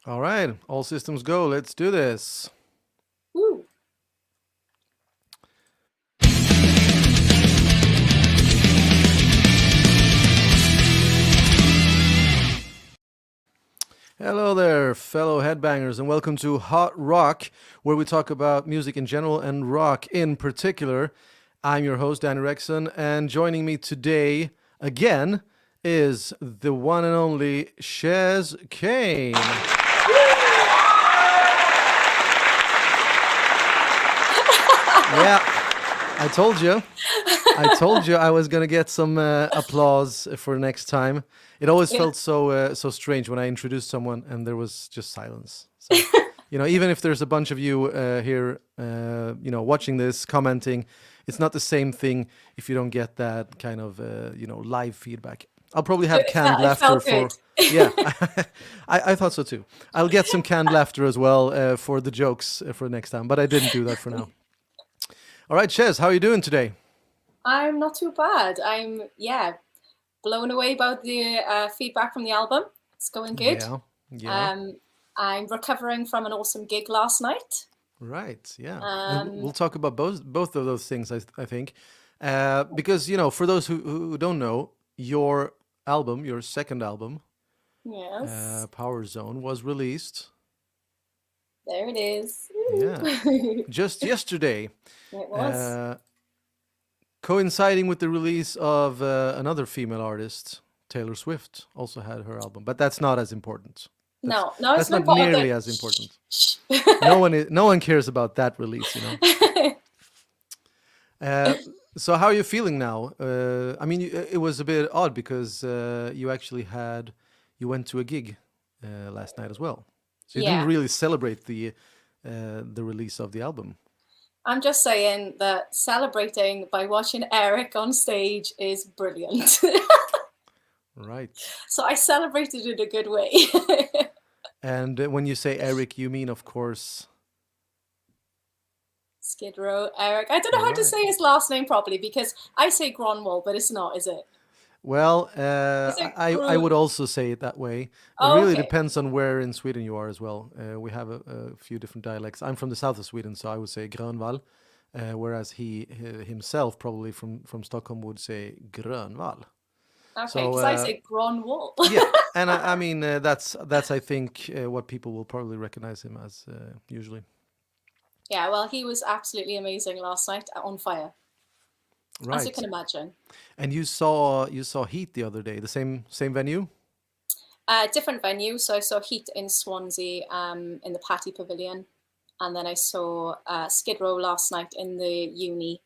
All right, all systems go. Let's do this. Woo. Hello there, fellow headbangers, and welcome to Hot Rock, where we talk about music in general and rock in particular. I'm your host, Danny Rexon, and joining me today again is the one and only Chez Kane. Yeah, I told you. I told you I was gonna get some applause for next time. It always Yeah. felt so strange when I introduced someone and there was just silence. So, even if there's a bunch of you here, watching this, commenting, it's not the same thing if you don't get that kind of live feedback. I'll probably have It canned felt, it laughter felt good. for. Yeah, I thought so too. I'll get some canned laughter as well for the jokes for next time, but I didn't do that for now. All right, Chez, how are you doing today? I'm not too bad. I'm blown away about the feedback from the album. It's going good. Yeah, yeah. Um, I'm recovering from an awesome gig last night. Right. Yeah, and we'll Um, talk about both of those things. I think, because for those who don't know, your album, your second album, yes, Power Zone, was released. there it is. Yeah, It just yesterday, was. uh, coinciding with the release of another female artist, Taylor Swift, also had her album, but that's not as important. That's No, no, it's that's not not important. nearly as important. Shh. No one cares about that release. Uh, so how are you feeling now? I mean, it was a bit odd because you went to a gig last night as well. So you didn't Yeah, really celebrate the release of the album, I'm just saying that celebrating by watching Eric on stage is brilliant. right? So I celebrated in a good way. And when you say Eric, you mean, of course, Skid Row, Eric. I don't know how to right? say his last name properly because I say Gronwall, but it's not, is it? Well, Is it I would Gru? also say it that way. It Oh, really okay. depends on where in Sweden you are as well. We have a few different dialects. I'm from the south of Sweden, so I would say Grönvall, whereas he himself, probably from Stockholm, would say Grönvall. Okay, So because I say Gronwall. yeah, and I mean that's I think what people will probably recognize him as usually. Yeah, well, he was absolutely amazing last night on fire, as you Right. can imagine. And you saw Heat the other day, the same venue. Different venue. So I saw Heat in Swansea in the Patty Pavilion. And then I saw Skid Row last night in the uni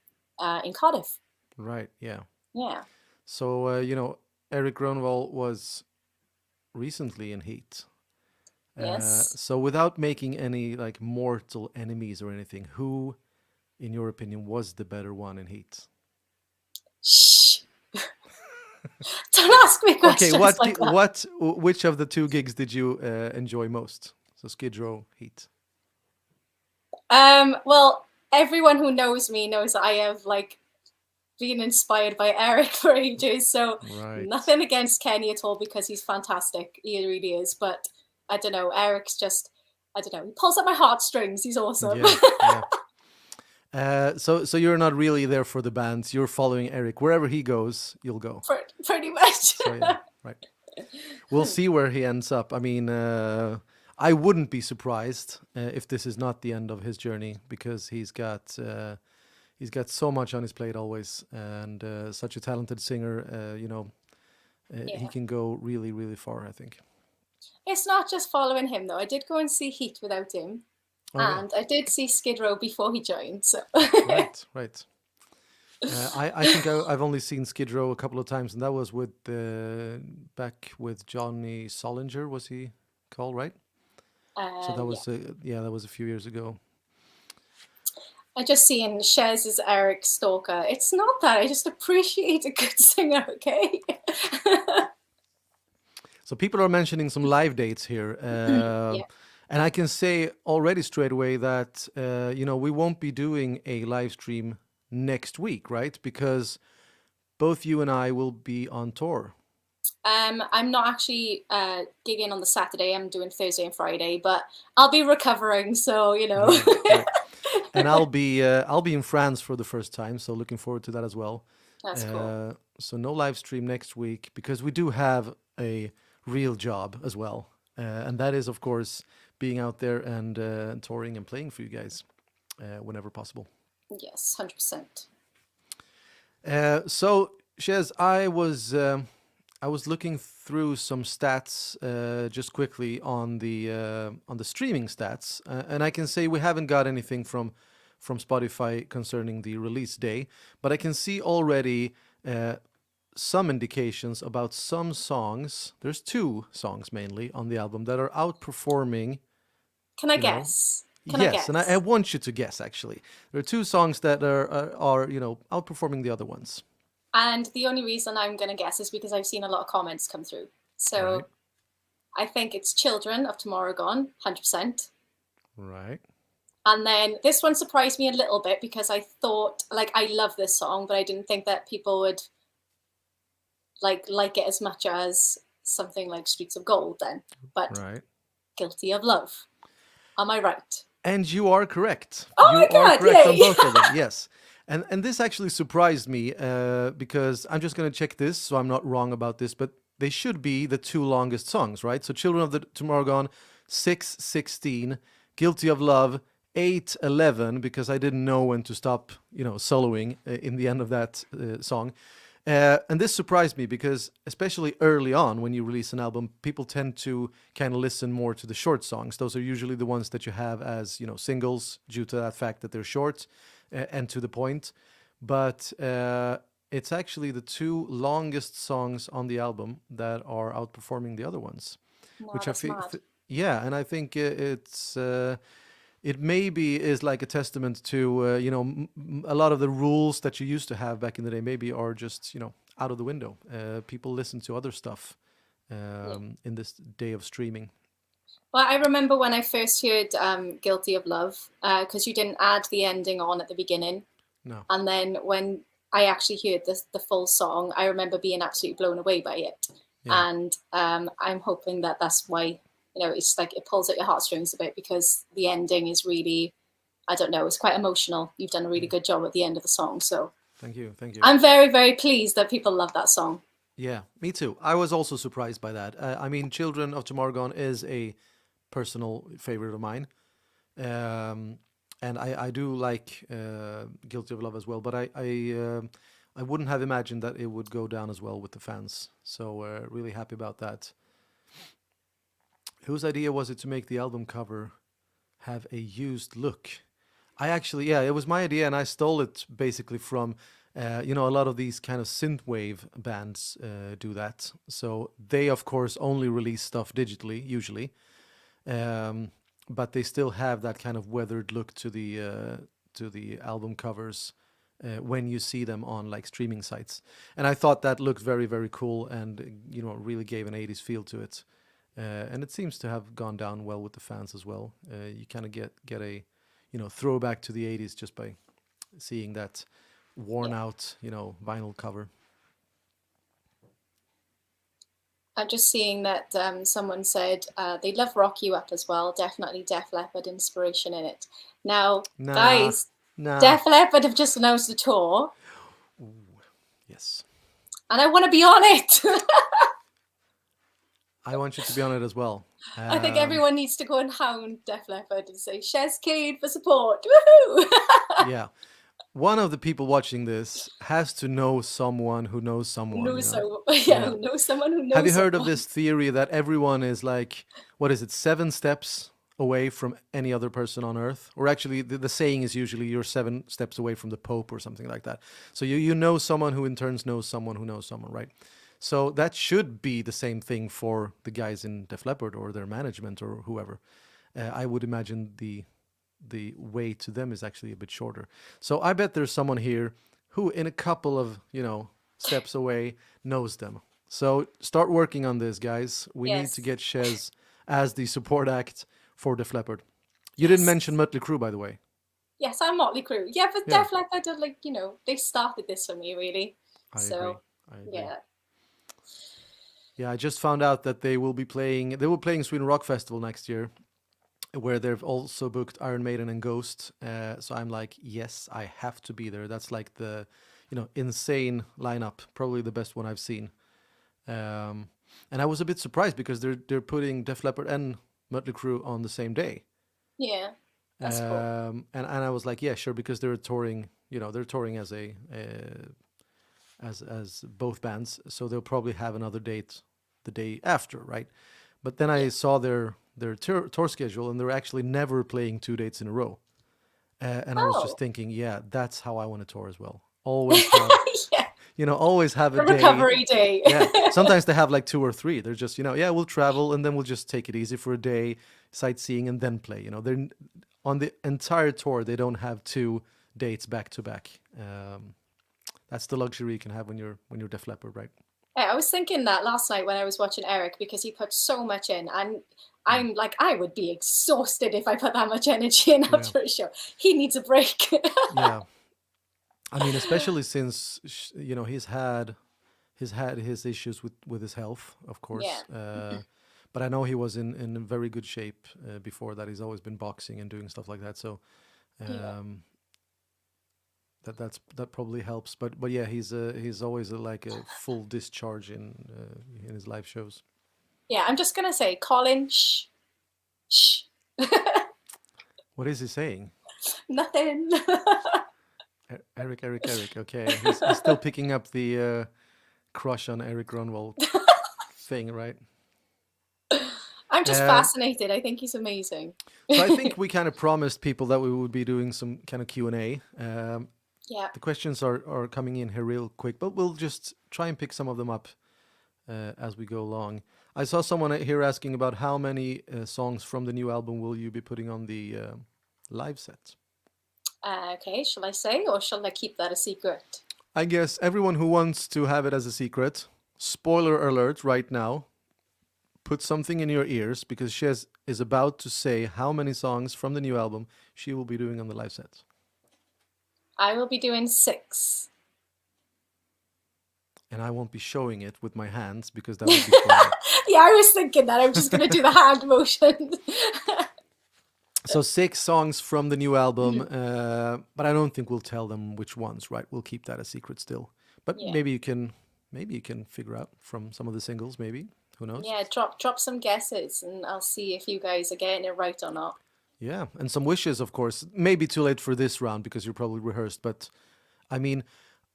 in Cardiff. Right. Yeah. Yeah. So Eric Grönvall was recently in Heat. Yes. So without making any like mortal enemies or anything, who, in your opinion, was the better one in Heat? Shh. Don't ask me Okay, questions like that. which of the two gigs did you enjoy most? So Skid Row, Heat. Well, everyone who knows me knows that I have like been inspired by Eric for ages. So Right. nothing against Kenny at all because he's fantastic. He really is. But I don't know. Eric's just, I don't know. He pulls at my heartstrings. He's awesome. Yeah, yeah. So you're not really there for the bands. You're following Eric wherever he goes. You'll go. Pretty much. So yeah, right. We'll see where he ends up. I mean, I wouldn't be surprised if this is not the end of his journey because he's got so much on his plate always, and such a talented singer. He Yeah. can go really, really far. I think. It's not just following him though. I did go and see Heat without him. Oh yeah, And I did see Skid Row before he joined. So right, right. I think I've only seen Skid Row a couple of times, and that was with back with Johnny Solinger. Was he called right? So that yeah. was yeah, that was a few years ago. I just seen Shez as Eric Stalker. It's not that. I just appreciate a good singer, okay? So people are mentioning some live dates here, Yeah. and I can say already straight away that we won't be doing a live stream next week, right? Because both you and I will be on tour. I'm not actually gigging on the Saturday. I'm doing Thursday and Friday, but I'll be recovering. So Great, great. And I'll be in France for the first time, so looking forward to that as well. That's cool. So no live stream next week because we do have a real job as well, and that is of course being out there and touring and playing for you guys whenever possible. Yes, 100%. So Shez, I was looking through some stats just quickly on the streaming stats, and I can say we haven't got anything from Spotify concerning the release day, but I can see already some indications about some songs. There's two songs mainly on the album that are outperforming. Can I You know, guess? Can I yes, and I guess? want you to guess. Actually, there are two songs that are outperforming the other ones. And the only reason I'm going to guess is because I've seen a lot of comments come through. Right, So I think it's Children of Tomorrow Gone, 100%. right. And then this one surprised me a little bit because I thought, like, I love this song, but I didn't think that people would like it as much as something like Streets of Gold then. But Right. Guilty of Love. Am I right? And you are correct. Oh You my are God, correct on yay! both of them. Yes. And this actually surprised me because I'm just going to check this so I'm not wrong about this, but they should be the two longest songs, right? So Children of the Tomorrow Gone, 6:16, Guilty of Love, 8:11, because I didn't know when to stop, soloing in the end of that song. And this surprised me because, especially early on, when you release an album, people tend to kind of listen more to the short songs. Those are usually the ones that you have as singles, due to that fact that they're short and to the point. But it's actually the two longest songs on the album that are outperforming the other ones, No, which I that's think, mad. yeah, and I think it maybe is like a testament to a lot of the rules that you used to have back in the day maybe are just out of the window. People listen to other stuff Yeah. in this day of streaming. Well, I remember when I first heard Guilty of Love, because you didn't add the ending on at the beginning. No, And then when I actually heard the full song, I remember being absolutely blown away by it. yeah, And I'm hoping that that's why, it's like it pulls at your heartstrings a bit because the ending is really, I don't know, it's quite emotional. You've done a really yeah. good job at the end of the song. So Thank you, thank you. I'm very, very pleased that people love that song. Yeah, me too. I was also surprised by that. I mean, Children of Tomorrow Gone is a personal favorite of mine. um, and I do like Guilty of Love as well, but I wouldn't have imagined that it would go down as well with the fans. So really happy about that. Whose idea was it to make the album cover have a used look? I actually, yeah, it was my idea, and I stole it basically from, a lot of these kind of synthwave bands do that. So they, of course, only release stuff digitally usually, um, but they still have that kind of weathered look to the album covers when you see them on like streaming sites. And I thought that looked very very cool, and really gave an '80s feel to it. And it seems to have gone down well with the fans as well. You kind of get a throwback to the '80s just by seeing that worn Yeah. out vinyl cover. I'm just seeing that someone said they love Rock You Up as well. Definitely Def Leppard inspiration in it. Now, Nah, guys, nah. Def Leppard have just announced a tour, Ooh, yes. and I want to be on it. I want you to be on it as well. I think Um, everyone needs to go and hound Def Leppard and say Chez Kane for support. Woohoo! yeah. One of the people watching this has to know someone who knows someone, Know so yeah, Yeah. who knows someone who Have you knows heard of someone. this theory that everyone is like, what is it, 7 steps away from any other person on earth? Or actually, the saying is usually you're 7 steps away from the Pope or something like that. So you know someone who in turns knows someone who knows someone, right? So that should be the same thing for the guys in Def Leppard or their management or whoever. I would imagine the way to them is actually a bit shorter. So I bet there's someone here who, in a couple of steps away, knows them. So start working on this, guys. We need to Yes, get Chez as the support act for Def Leppard. You didn't mention yes, Mötley Crüe, by the way. yes. I'm Motley Crue. Yeah, but Yeah, Def Leppard are they started this for me really. I agree. So I agree. yeah. Yeah, I just found out that they will be playing. They will playing Sweden Rock Festival next year, where they've also booked Iron Maiden and Ghost. So I'm like, yes, I have to be there. That's like the, insane lineup. Probably the best one I've seen. Um, and I was a bit surprised because they're putting Def Leppard and Mötley Crüe on the same day. Yeah, that's cool. And I was like, yeah, sure, because they're touring. They're touring as a as both bands, so they'll probably have another date the day after, right? But then I Yeah. saw their tour schedule, and they're actually never playing 2 dates in a row. And I was just Oh, thinking, yeah, that's how I want to tour as well. Always have, yeah. always have a The day. recovery day. Yeah, sometimes they have like two or three. They're just, yeah, we'll travel and then we'll just take it easy for a day, sightseeing, and then play. They're on the entire tour. They don't have 2 dates back to back. That's the luxury you can have when you're Def Leppard, right? Yeah, I was thinking that last night when I was watching Eric because he put so much in, and Mm. I'm like, I would be exhausted if I put that much energy in Yeah, after a show. He needs a break. yeah. I mean, especially since he's had his issues with his health, of Yeah, course. But I know he was in very good shape before that. He's always been boxing and doing stuff like that. So yeah. um, that probably helps. But yeah, he's always like a full discharge in his live shows. Yeah, I'm just gonna say, Colin, shh, shh, What is he saying? nothing. Eric, Eric, Eric. Okay, he's still picking up the crush on Eric Grunwald thing, right? I'm just Um, fascinated. I think he's amazing. so I think we kind of promised people that we would be doing some kind of Q&A. Yeah. The questions are coming in here real quick, but we'll just try and pick some of them up as we go along. I saw someone here asking about how many songs from the new album will you be putting on the live set. Okay, shall I say, or shall I keep that a secret? I guess everyone who wants to have it as a secret, spoiler alert right now, put something in your ears because is about to say how many songs from the new album she will be doing on the live set. I will be doing 6. And I won't be showing it with my hands because that would be funny. Yeah, I was thinking that. I'm just gonna do the hand motion. So 6 songs from the new album, but I don't think we'll tell them which ones, right? We'll keep that a secret still. But Yeah. maybe you can figure out from some of the singles, maybe. Who knows? Yeah, drop some guesses and I'll see if you guys are getting it right or not. Yeah, and some wishes, of course. Maybe too late for this round because you're probably rehearsed, but I mean,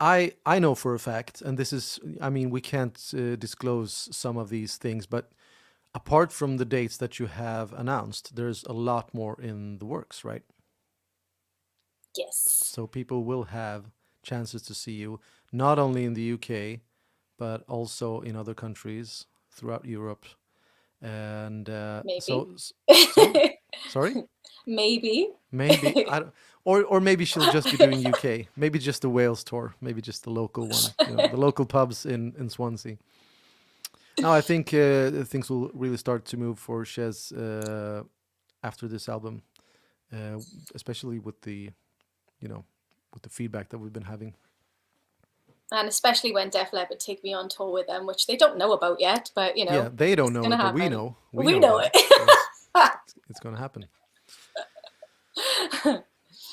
I know for a fact, and this is, I mean, we can't disclose some of these things, but apart from the dates that you have announced, there's a lot more in the works, right? Yes. So people will have chances to see you not only in the UK, but also in other countries throughout Europe. And Maybe. so sorry, Maybe. maybe I don't, or maybe she'll just be doing UK, maybe just the Wales tour, maybe just the local one, the local pubs in Swansea. Now I think things will really start to move for Chez after this album, uh, especially with the you know with the feedback that we've been having. And especially when Def Leppard take me on tour with them, which they don't know about yet, but Yeah, they don't it's know gonna it, but we happen. know. We We know know about it. it. Yes, it's going to happen.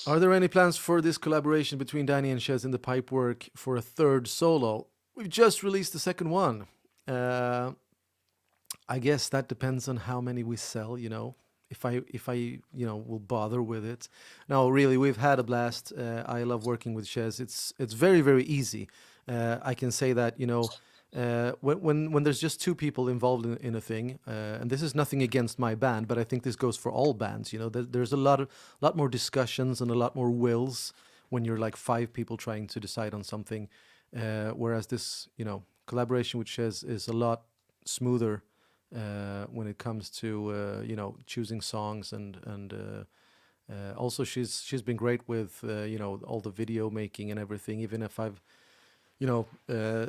Are there any plans for this collaboration between Danny and Chez in the pipework for a third solo? We've just released the second one. Uh, I guess that depends on how many we sell. If I will bother with it. No, really, we've had a blast. I love working with Chez. It's very very easy. I can say that when there's just two people involved in a thing, and this is nothing against my band, but I think this goes for all bands. There's a lot more discussions and a lot more wills when you're like 5 people trying to decide on something, whereas this collaboration with Chez is a lot smoother when it comes to choosing songs and also she's been great with all the video making and everything. Even if I've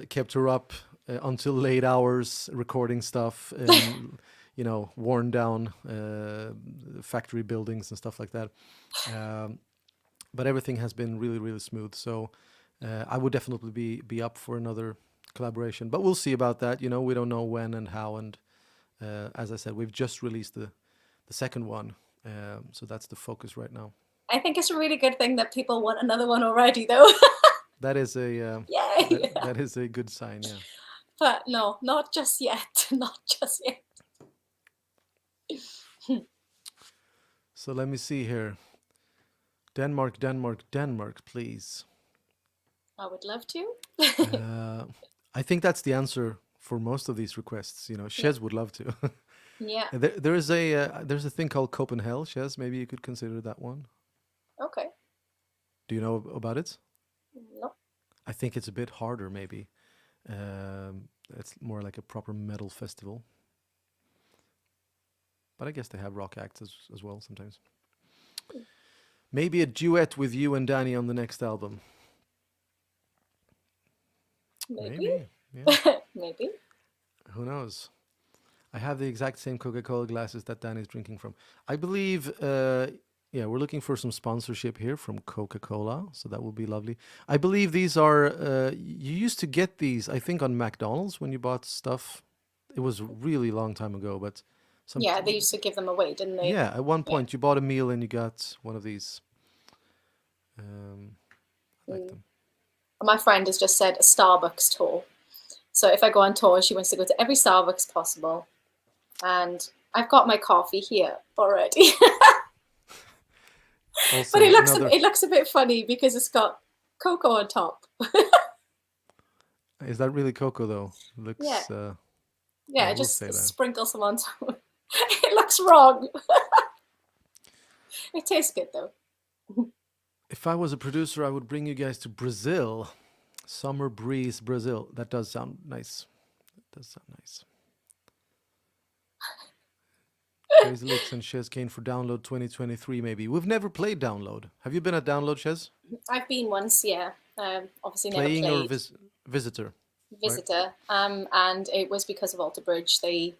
kept her up until late hours recording stuff and worn down factory buildings and stuff like that. Um, but everything has been really really smooth. So I would definitely be up for another collaboration. But we'll see about that. You know, we don't know when and how. And as I said, we've just released the second one, so that's the focus right now. I think it's a really good thing that people want another one already, though. That is a Yay! that is a good sign. Yeah. But no, not just yet. Not just yet. So let me see here. Denmark, Denmark, Denmark, please. I would love to. I think that's the answer for most of these requests. You know, Yeah. Shez would love to. Yeah. There's a thing called Copenhagen, Shez. Maybe you could consider that one. Okay. Do you know about it? No. I think it's a bit harder, maybe. It's more like a proper metal festival. But I guess they have rock acts as well sometimes. Maybe a duet with you and Danny on the next album. Maybe. Yeah. Maybe. Who knows? I have the exact same Coca-Cola glasses that Danny's drinking from. I believe, yeah, we're looking for some sponsorship here from Coca-Cola, so that would be lovely. I believe these are, you used to get these, I think, on McDonald's when you bought stuff. It was a really long time ago, but Yeah, they used to give them away, didn't they? yeah, at one Yeah. point you bought a meal and you got one of these. I like them. My friend has just said a Starbucks tour. So if I go on tour, she wants to go to every Starbucks possible. And I've got my coffee here already. Also, But it another, looks a bit funny because it's got cocoa on top. is that really cocoa though? Looks, Yeah. yeah, Yeah, we'll just say that. sprinkle some on top. It looks wrong. It tastes good though. If I was a producer, I would bring you guys to Brazil. Summer breeze, Brazil. That does sound nice. That does sound nice. Crazy Looks and Chez Kane for Download 2023, maybe. We've never played Download. Have you been at Download, Chez? I've been once, yeah. Obviously never Playing or played. visitor? Visitor. And it was because of Alter Bridge. They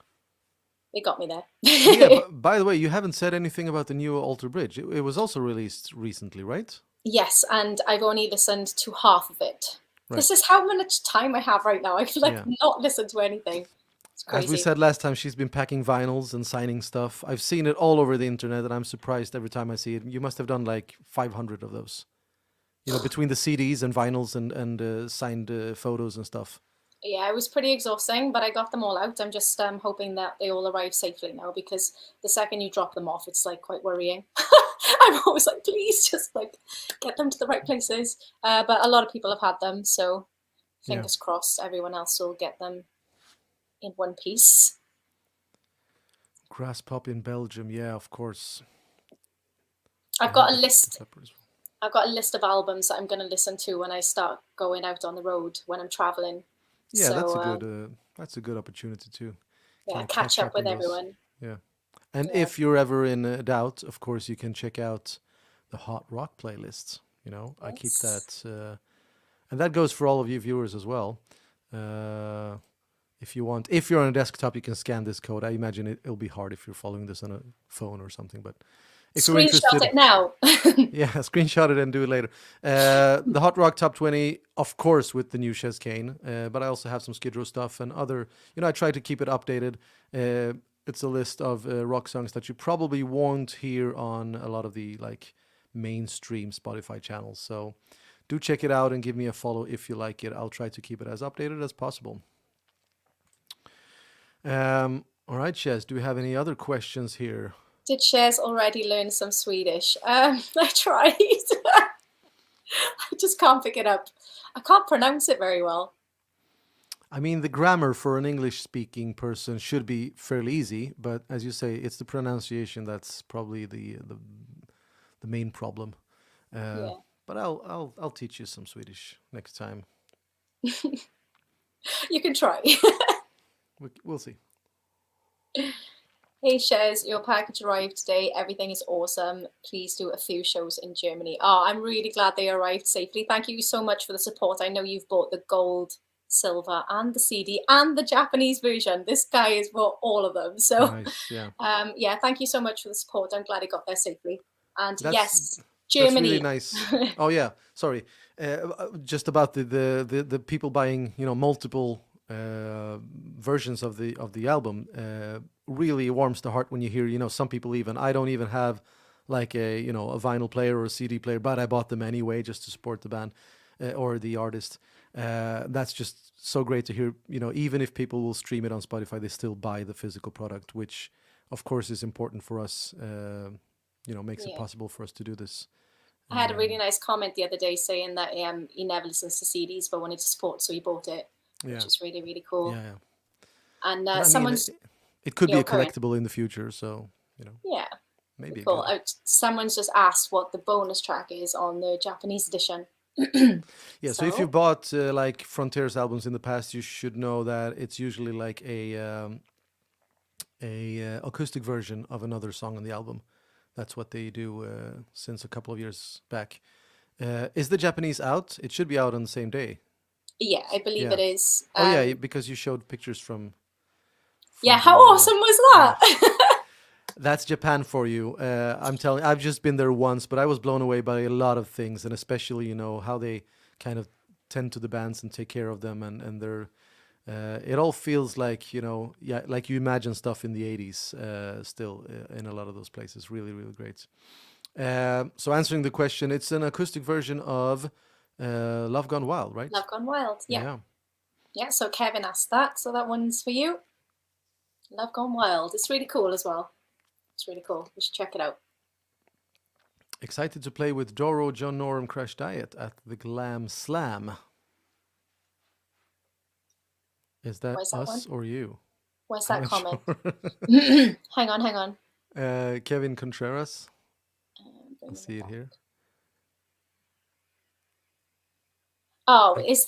got me there. Yeah, but by the way, you haven't said anything about the new Alter Bridge. It was also released recently, right? Yes, and I've only listened to half of it. Right. This is how much time I have right now. I could Yeah. not listen to anything. It's As we crazy. said last time, she's been packing vinyls and signing stuff. I've seen it all over the internet, and I'm surprised every time I see it. You must have done like 500 of those. You know, between the CDs and vinyls and signed photos and stuff. Yeah, it was pretty exhausting, but I got them all out. I'm just hoping that they all arrive safely now because the second you drop them off, it's like quite worrying. I'm always like, please just like get them to the right places. But a lot of people have had them, so Yeah. fingers crossed everyone else will get them in one piece. Grass Pop in Belgium, yeah, of course. I've I got a have the list. pepper as well. I've got a list of albums that I'm going to listen to when I start going out on the road when I'm traveling. Yeah, So that's a good opportunity too. yeah, Kinda catch up with on those. everyone. Yeah. And Yeah. if you're ever in doubt, of course, you can check out the Hot Rock playlists. You know, I keep Yes. that, and that goes for all of you viewers as well. If you want, if you're on a desktop, you can scan this code. I imagine it'll be hard if you're following this on a phone or something. But if you're Screenshot interested, it now. yeah, screenshot it and do it later. The Hot Rock Top 20, of course, with the new Chez Kane. But I also have some Skid Row stuff and other. You know, I try to keep it updated. It's a list of rock songs that you probably won't hear on a lot of the like mainstream Spotify channels. So do check it out and give me a follow if you like it. I'll try to keep it as updated as possible. All right, Chez, do we have any other questions here? Did Shares already learn some Swedish? I tried. I just can't pick it up. I can't pronounce it very well. I mean, the grammar for an English-speaking person should be fairly easy, but as you say, it's the pronunciation that's probably the main problem. Yeah. But I'll teach you some Swedish next time. You can try. We'll see. Hey Shares, your package arrived today. Everything is awesome. Please do a few shows in Germany. Oh, I'm really glad they arrived safely. Thank you so much for the support. I know you've bought the gold, silver, and the CD and the Japanese version. This guy has bought all of them. So Nice, yeah. yeah, thank you so much for the support. I'm glad it got there safely. And That's yes, That's really Germany. nice. Oh yeah, sorry. Just about the people buying, multiple versions of the album. Really warms the heart when you hear, some people even. I don't even have like a vinyl player or a CD player, but I bought them anyway just to support the band or the artist. That's just so great to hear. Even if people will stream it on Spotify, they still buy the physical product, which of course is important for us. Makes it Yeah. possible for us to do this. I had a really Um, nice comment the other day saying that he never listens to CDs but wanted to support, so he bought it, which yeah, is really, really cool. yeah, yeah. And But I mean, someone's, it could be a Karen. collectible in the future, so Yeah, maybe a cool. good. Someone's just asked what the bonus track is on the Japanese edition. Yeah, so if you So, bought like Frontiers albums in the past, you should know that it's usually like a acoustic version of another song on the album. That's what they do since a couple of years back. Is the Japanese out? It should be out on the same day. yeah, I believe Yeah. it is. Oh yeah, because you showed pictures Yeah, from how the. awesome was Yeah, that? that's Japan for you. I'm telling. I've just been there once, but I was blown away by a lot of things, and especially how they kind of tend to the bands and take care of them, and they're. It all feels like yeah, like you imagine stuff in the '80s. Still in a lot of those places, really, really great. So answering the question, it's an acoustic version of "Love Gone Wild," right? Love Gone Wild. Yeah. Yeah. Yeah, so Kevin asked that, so that one's for you. Love Gone Wild. It's really cool as well. It's really cool. You should check it out. Excited to play with Doro, John Norum, Crash Diet at the Glam Slam. Is that Where's that one? us or you? Where's I'm that not comment? sure. Hang on, hang on. Kevin Contreras. I Bringing see it it back. here. Oh, I, is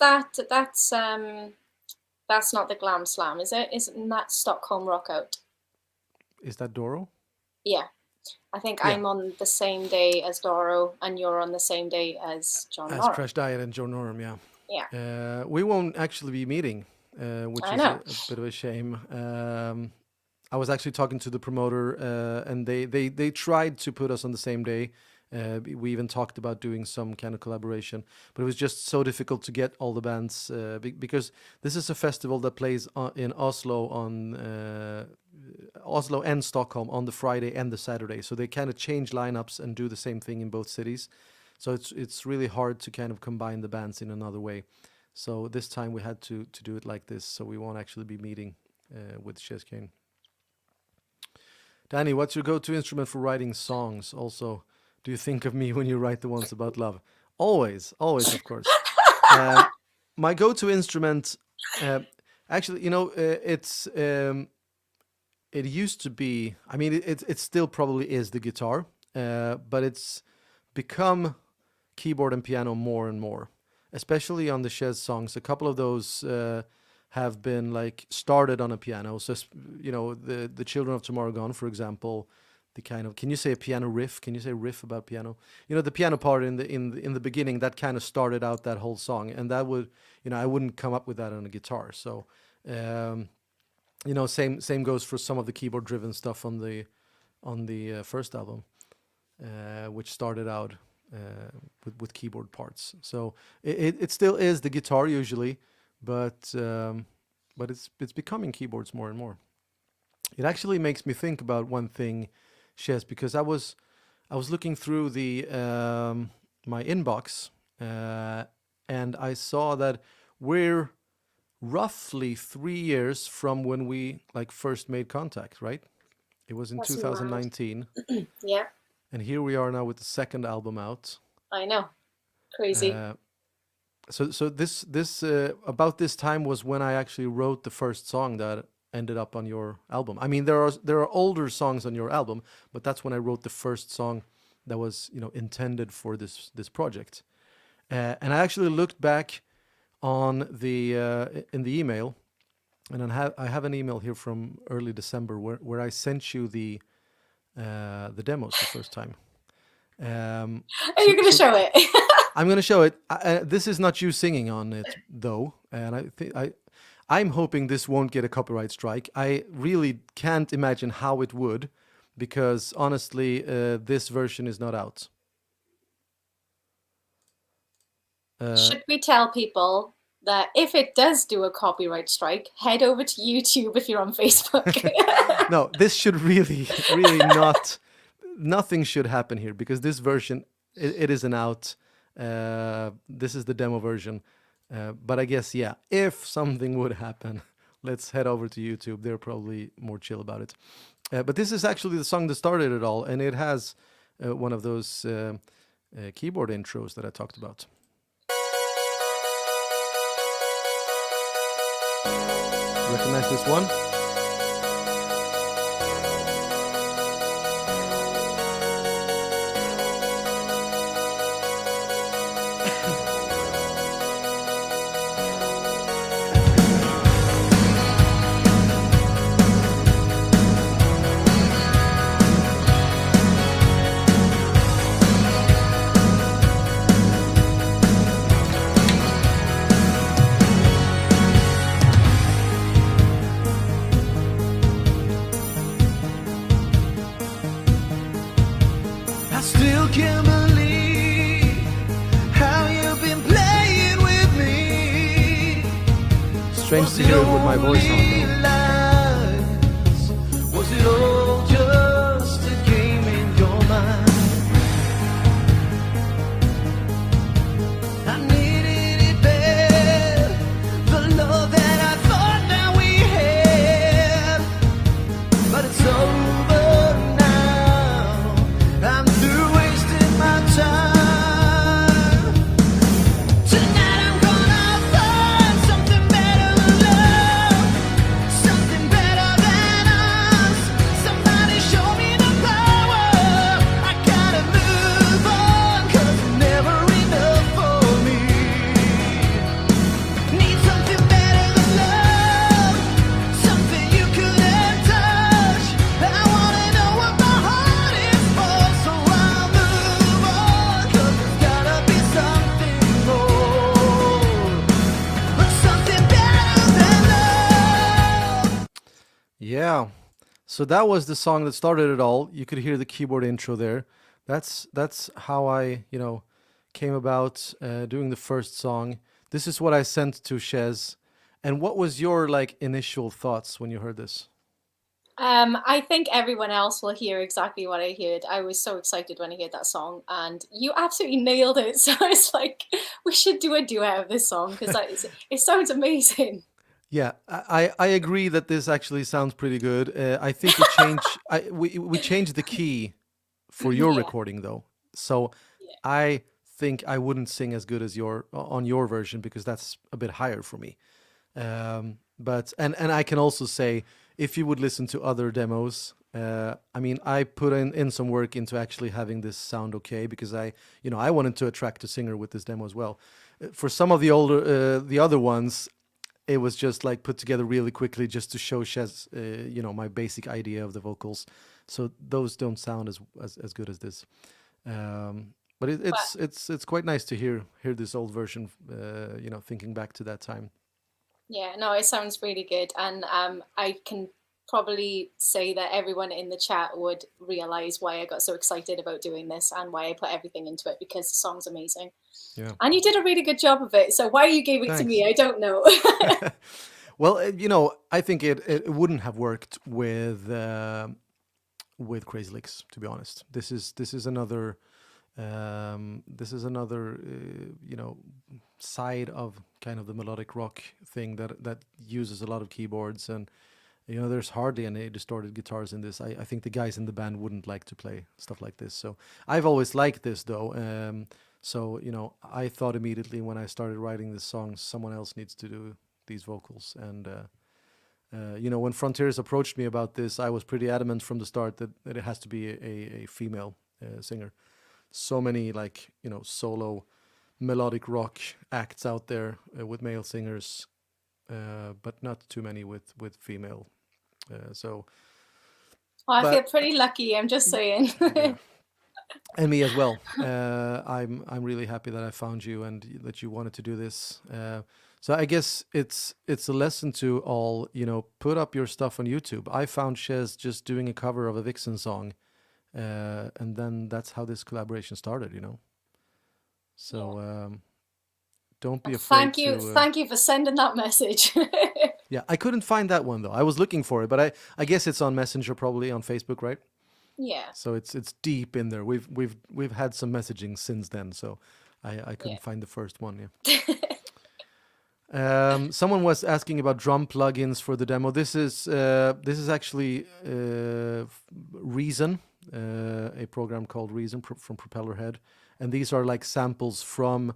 that's not the Glam Slam, is it? Isn't that Stockholm Rock Out? is that Doro? Yeah. I think Yeah, I'm on the same day as Doro and you're on the same day as John as Norum. Crash Diet and John Norum. Yeah. Yeah. We won't actually be meeting, which I is know. a bit of a shame. I was actually talking to the promoter, and they tried to put us on the same day. We even talked about doing some kind of collaboration, but it was just so difficult to get all the bands because this is a festival that plays in Oslo and Stockholm on the Friday and the Saturday. So they kind of change lineups and do the same thing in both cities. So it's really hard to kind of combine the bands in another way. So this time we had to do it like this. So we won't actually be meeting with Chez Kane. Danny, what's your go-to instrument for writing songs? Also, do you think of me when you write the ones about love? Always, always, of course. Um, my go-to instrument, uh, actually, it used to be. I mean, it still probably is the guitar, but it's become keyboard and piano more and more, especially on the Chez songs. A couple of those have been like started on a piano. So the Children of Tomorrow Gone, for example, the kind of, can you say a piano riff? Can you say riff about piano? The piano part in the beginning that kind of started out that whole song, and that would I wouldn't come up with that on a guitar. So same goes for some of the keyboard driven stuff on the first album, which started out with keyboard parts. So it still is the guitar usually, but it's becoming keyboards more and more. It actually makes me think about one thing, Shez, because I was looking through the my inbox, and I saw that we're roughly 3 years from when we like first made contact, right? It was in That's mad. 2019, Yeah, and here we are now with the second album out. I know. Crazy. Uh, so this about this time was when I actually wrote the first song that ended up on your album. I mean, there are older songs on your album, but that's when I wrote the first song that was intended for this project. And I actually looked back on the in the email, and I have an email here from early December where I sent you the demos the first time. Are you going to So show it? I'm gonna show it. This is not you singing on it though, and I'm hoping this won't get a copyright strike. I really can't imagine how it would, because honestly, this version is not out. Uh, Should we tell people that if it does do a copyright strike, head over to YouTube if you're on Facebook? no, this should really, really not. Nothing should happen here because this version it isn't out. This is the demo version. But I guess yeah, if something would happen, let's head over to YouTube. They're probably more chill about it. But this is actually the song that started it all, and it has one of those keyboard intros that I talked about. Recognize this one? I still can't believe how you've been playing with me. Strange to hear it with my voice on though. Was it all just a game in your mind? I needed it bad, the love that I thought that we had, but it's over now. I'm through wasting my time. Tonight I'm gonna find something better than love, something better than us. Somebody show me the power. I gotta move on, 'cause it's never enough for me. Need something better than love, something you couldn't touch. I wanna know what my heart is for, so I'll move on, 'cause there's gotta be something more, but something better than love. Yeah. So that was the song that started it all. You could hear the keyboard intro there. That's how I, came about doing the first song. This is what I sent to Chez. And what was your like initial thoughts when you heard this? I think everyone else will hear exactly what I heard. I was so excited when I heard that song, and you absolutely nailed it. So it's like we should do a duet of this song because it sounds amazing. Yeah, I agree that this actually sounds pretty good. I think we changed we changed the key for your Yeah, recording though. So yeah. I think I wouldn't sing as good as your on your version because that's a bit higher for me. But and I can also say if you would listen to other demos, I mean I put in some work into actually having this sound okay because I wanted to attract a singer with this demo as well. For some of the older the other ones, it was just like put together really quickly just to show Chez, my basic idea of the vocals. So those don't sound as good as this. But But it's quite nice to hear this old version. Thinking back to that time. yeah, no, it sounds really good, and I can probably say that everyone in the chat would realize why I got so excited about doing this and why I put everything into it because the song's amazing. Yeah, And you did a really good job of it. So why you gave it to me, thanks. I don't know. Well, I think it wouldn't have worked with Crazy Licks, to be honest. This is another side of kind of the melodic rock thing that uses a lot of keyboards, and there's hardly any distorted guitars in this. I think the guys in the band wouldn't like to play stuff like this. So I've always liked this though. So I thought immediately when I started writing this song, someone else needs to do these vocals. And when Frontiers approached me about this, I was pretty adamant from the start that it has to be a female singer. So many like solo melodic rock acts out there with male singers, but not too many with female. So, Well, I feel but pretty lucky, I'm just saying. yeah, and me as well. I'm really happy that I found you and that you wanted to do this. So I guess it's a lesson to all. Put up your stuff on YouTube. I found Chez just doing a cover of a Vixen song, and then that's how this collaboration started. Yeah. So don't be afraid to. Thank you for sending that message. Yeah, I couldn't find that one though. I was looking for it, but I guess it's on Messenger, probably on Facebook, right? Yeah, So it's deep in there. We've had some messaging since then, so I couldn't find the first one. Yeah. Someone was asking about drum plugins for the demo. This is actually Reason, a program called Reason from Propellerhead, and these are like samples from.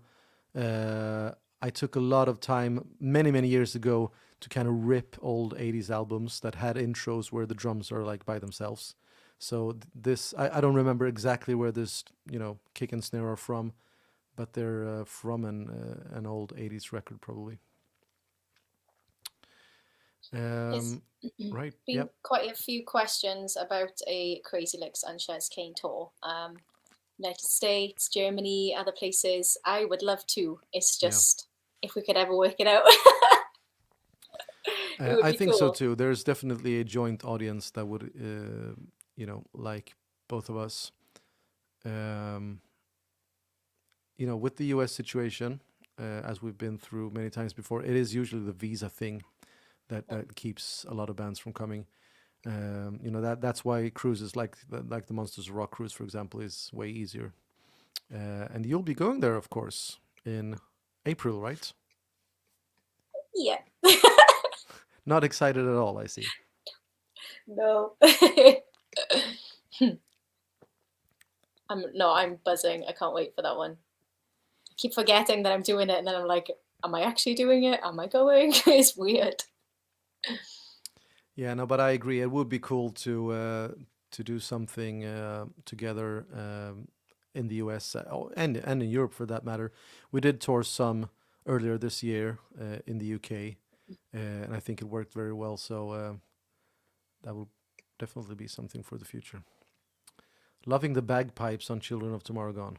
I took a lot of time many years ago to kind of rip old 80s albums that had intros where the drums are like by themselves. So this I don't remember exactly where this kick and snare are from, but they're from an old 80s record probably. there's Right. been Yep. quite a few questions about a Crazy Licks and Chez Kane tour. United States, Germany, other places. I would love to. It's just if we could ever work it out. It would I be think so cool. too. There's definitely a joint audience that would, like both of us. With the U.S. situation, as we've been through many times before, it is usually the visa thing that keeps a lot of bands from coming. That's why cruises like the Monsters of Rock cruise, for example, is way easier. And you'll be going there, of course, in April, right? Yeah. Not excited at all, I see. No. I'm buzzing. I can't wait for that one. I keep forgetting that I'm doing it, and then I'm like, am I actually doing it? Am I going? It's weird. Yeah, no, but I agree. It would be cool to do something together in the US and in Europe for that matter. We did tour some earlier this year in the UK, and I think it worked very well. So that will definitely be something for the future. Loving the bagpipes on Children of Tomorrow Gone.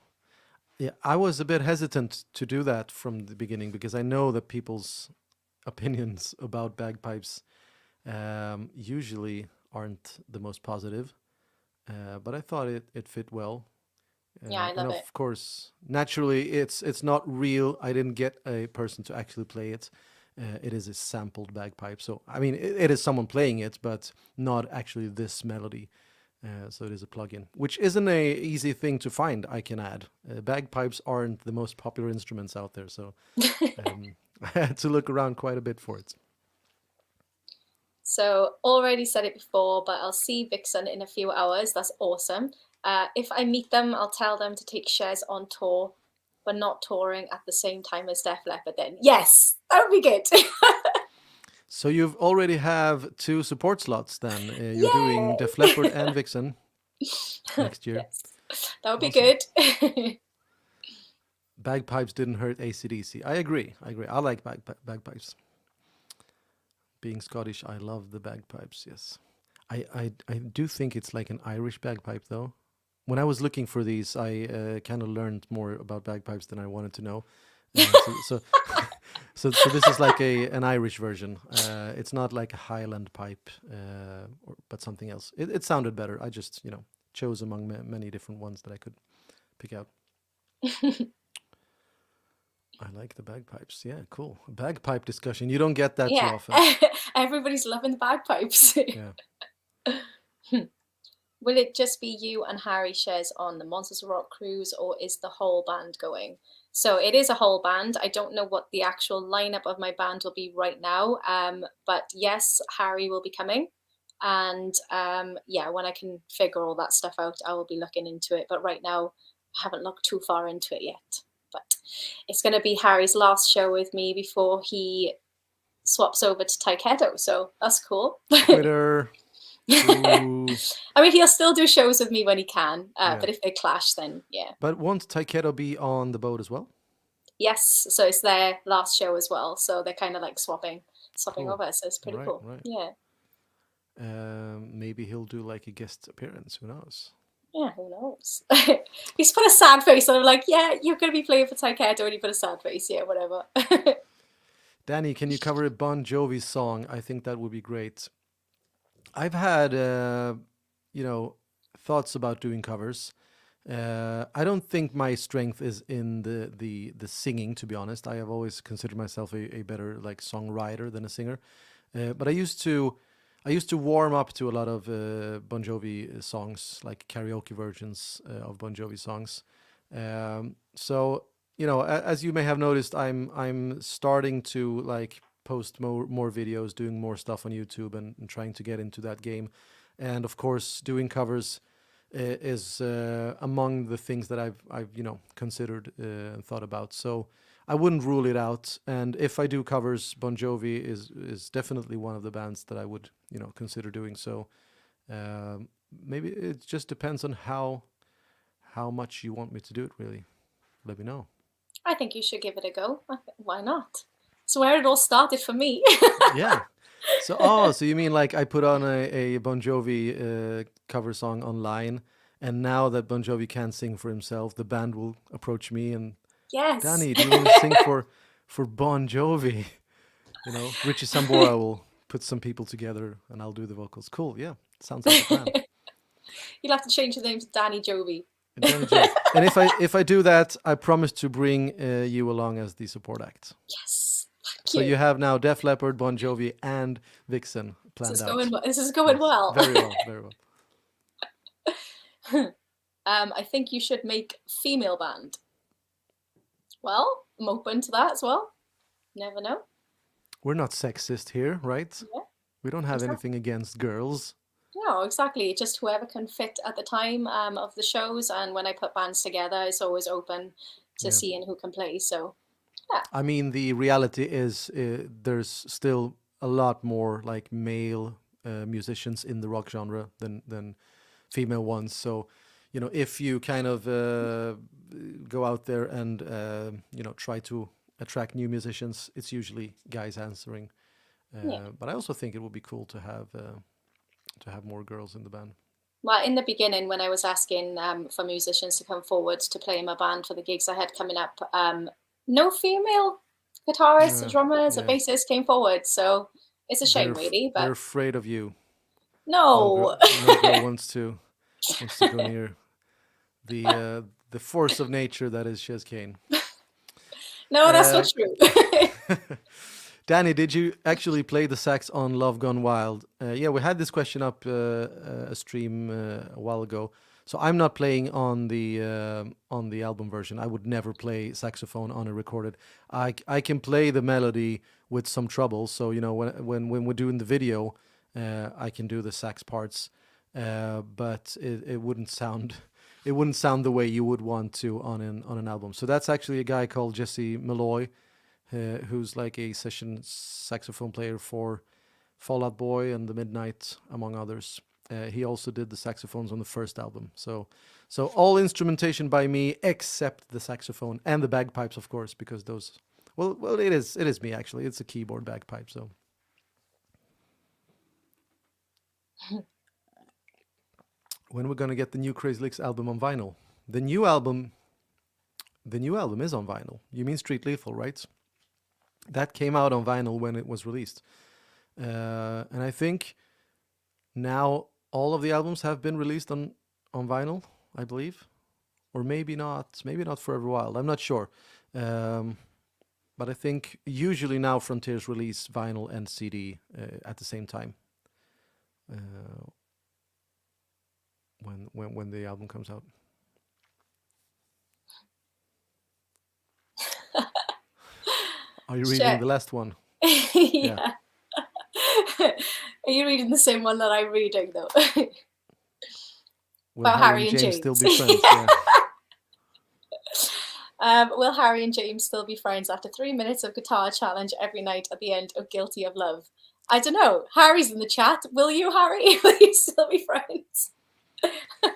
Yeah, I was a bit hesitant to do that from the beginning because I know that people's opinions about bagpipes usually aren't the most positive, but I thought it fit well. Yeah, I And love it. of course, naturally, it's not real. I didn't get a person to actually play it. It is a sampled bagpipe, so I mean, it is someone playing it, but not actually this melody. So it is a plugin, which isn't a easy thing to find. I can add. Bagpipes aren't the most popular instruments out there, so I had to look around quite a bit for it. So already said it before, but I'll see Vixen in a few hours. That's awesome. If I meet them, I'll tell them to take Chez on tour, but not touring at the same time as Def Leppard then. Yes, that would be good. So you've already have 2 support slots then. You're doing Def Leppard and Vixen next year. Yes, that would be Awesome. good. Bagpipes didn't hurt AC/DC. I agree. I like bagpipes. Being Scottish, I love the bagpipes. Yes, I do think it's like an Irish bagpipe though. When I was looking for these, I kind of learned more about bagpipes than I wanted to know. So so this is like an Irish version. It's not like a Highland pipe, but something else. It sounded better. I just chose among many different ones that I could pick out. I like the bagpipes. Yeah, cool. Bagpipe discussion. You don't get that too Yeah, often. everybody's loving the bagpipes. Yeah. Will it just be you and Harry Chez on the Monsters of Rock cruise, or is the whole band going? So it is a whole band. I don't know what the actual lineup of my band will be right now, but yes, Harry will be coming. And yeah, when I can figure all that stuff out, I will be looking into it. But right now, I haven't looked too far into it yet. But it's going to be Harry's last show with me before he swaps over to Taikedo. So that's cool. Twitter. Ooh. I mean, he'll still do shows with me when he can, Yeah. but if they clash, then yeah. But won't Taikedo be on the boat as well? Yes, so it's their last show as well. So they're kind of like swapping Cool. over. So it's pretty Right, cool. right. Yeah. Maybe he'll do like a guest appearance. Who knows? Yeah, who knows? He's put a sad face on. I'm like, yeah, you're going to be playing for Taikedo, and you put a sad face. Yeah, whatever. Danny, can you cover a Bon Jovi song? I think that would be great. I've had, thoughts about doing covers. I don't think my strength is in the singing. To be honest, I have always considered myself a better like songwriter than a singer. But I used to warm up to a lot of Bon Jovi songs, like karaoke versions of Bon Jovi songs. So as you may have noticed, I'm starting to like post more videos, doing more stuff on YouTube, and trying to get into that game. And of course, doing covers is among the things that I've considered and thought about. So I wouldn't rule it out. And if I do covers, Bon Jovi is definitely one of the bands that I would consider doing. So maybe it just depends on how much you want me to do it. Really, let me know. I think you should give it a go. Why not? So where it all started for me. Yeah. So you mean like I put on a Bon Jovi cover song online, and now that Bon Jovi can't sing for himself, the band will approach me and, Yes. Danny, do you want to sing for Bon Jovi? Richie Sambora will put some people together, and I'll do the vocals. Cool, yeah, sounds like a plan. You'll have to change the name to Danny Jovi. Danny Jovi. And if I do that, I promise to bring you along as the support act. Yes. Thank So you have now Def Leppard, Bon Jovi, and Vixen planned This is out. going well. This is going well. Very well, very well. I think you should make female band. Well, I'm open to that as well. Never know. We're not sexist here, right? Yeah. We don't have Exactly. anything against girls. No, exactly. Just whoever can fit at the time of the shows, and when I put bands together, it's always open to Yeah. seeing who can play. So I mean, the reality is there's still a lot more like male musicians in the rock genre than female ones. So, if you kind of go out there and try to attract new musicians, it's usually guys answering. Yeah. But I also think it would be cool to have more girls in the band. well, in the beginning, when I was asking for musicians to come forward to play in my band for the gigs I had coming up, no female guitarists, Yeah, drummers, or yeah. bassists came forward. So it's a shame, really. They're But afraid of you. no, No girl wants to go near the force of nature that is Chez Kane. no, that's not true. Danny, did you actually play the sax on Love Gone Wild? Yeah, we had this question up a stream a while ago. So I'm not playing on the album version. I would never play saxophone on a recorded. I can play the melody with some trouble. So when we're doing the video, I can do the sax parts, but it wouldn't sound the way you would want to on an album. So that's actually a guy called Jesse Malloy, who's like a session saxophone player for Fall Out Boy and The Midnight, among others. He also did the saxophones on the first album. So all instrumentation by me except the saxophone and the bagpipes, of course, because those. Well, it is me actually. It's a keyboard bagpipe. So. When we're gonna get the new Crazy Licks album on vinyl? The new album is on vinyl. You mean Street Lethal, right? That came out on vinyl when it was released, and I think now all of the albums have been released on vinyl, I believe, or maybe not Forever Wild. I'm not sure, but I think usually now Frontiers release vinyl and CD at the same time. When the album comes out. Are you reading the last one? Yeah. Are you reading the same one that I'm reading, though? Will About Harry and James. still be friends? Yeah. Will Harry and James still be friends after 3 minutes of guitar challenge every night at the end of Guilty of Love? I don't know. Harry's in the chat. Will you, Harry? Will you still be friends?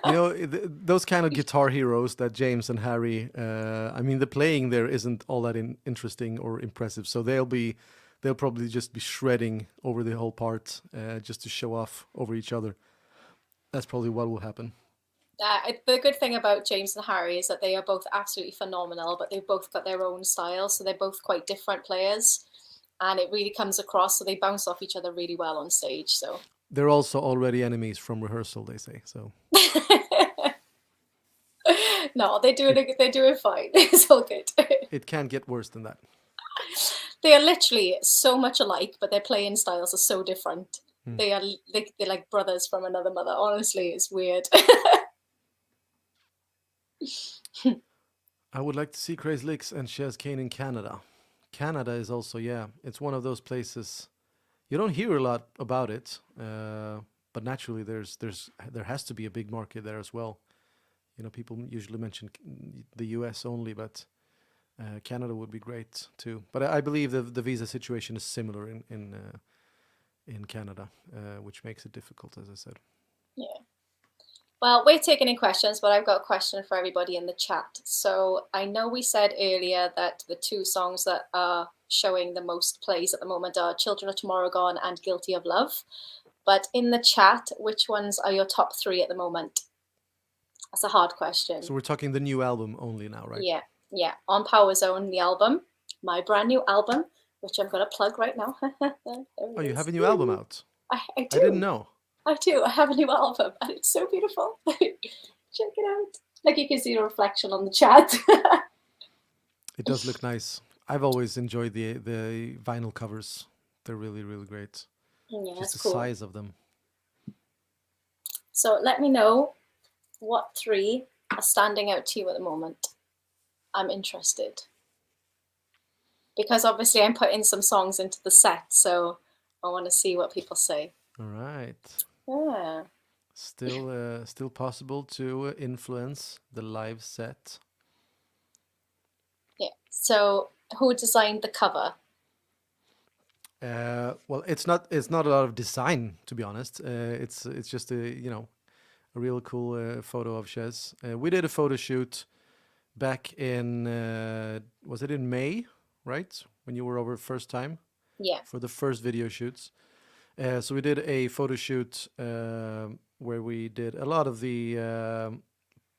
Those kind of guitar heroes that James and Harry, I mean, the playing there isn't all that interesting or impressive. So they'll probably just be shredding over the whole part just to show off over each other. That's probably what will happen. The good thing about James and Harry is that they are both absolutely phenomenal, but they've both got their own style. So they're both quite different players, and it really comes across. So they bounce off each other really well on stage. So they're also already enemies from rehearsal, they say. So No, they're doing fine. It's all good. It can't get worse than that. They are literally so much alike, but their playing styles are so different. Hmm. They're like brothers from another mother. Honestly, it's weird. I would like to see Crazy Licks and Chez Kane in Canada. Canada is also, yeah, it's one of those places you don't hear a lot about it, but naturally there has to be a big market there as well. You know, people usually mention the U.S. only, but Canada would be great too. But I believe the visa situation is similar in Canada, which makes it difficult, as I said. Yeah. Well, we're taking in questions, but I've got a question for everybody in the chat. So I know we said earlier that the two songs that are showing the most plays at the moment are Children of Tomorrow Gone and Guilty of Love. But in the chat, which ones are your top three at the moment? That's a hard question. So we're talking the new album only now, right? Yeah. On Power Zone, the album, my brand new album, which I'm going to plug right now. Oh, you have a new album out? I do. I didn't know. I do. I have a new album, and it's so beautiful. Check it out. Like you can see the reflection on the chat. It does look nice. I've always enjoyed the vinyl covers. They're really, really great. Yeah, Just that's the cool. size of them. So let me know what three are standing out to you at the moment. I'm interested. Because obviously I'm putting some songs into the set, so I want to see what people say. All right. Yeah. Still possible to influence the live set. Yeah. So who designed the cover? Well, it's not a lot of design, to be honest. It's just a real cool photo of Chez. We did a photo shoot back in was it in May, right? When you were over first time? Yeah. For the first video shoots. So we did a photo shoot where we did a lot of the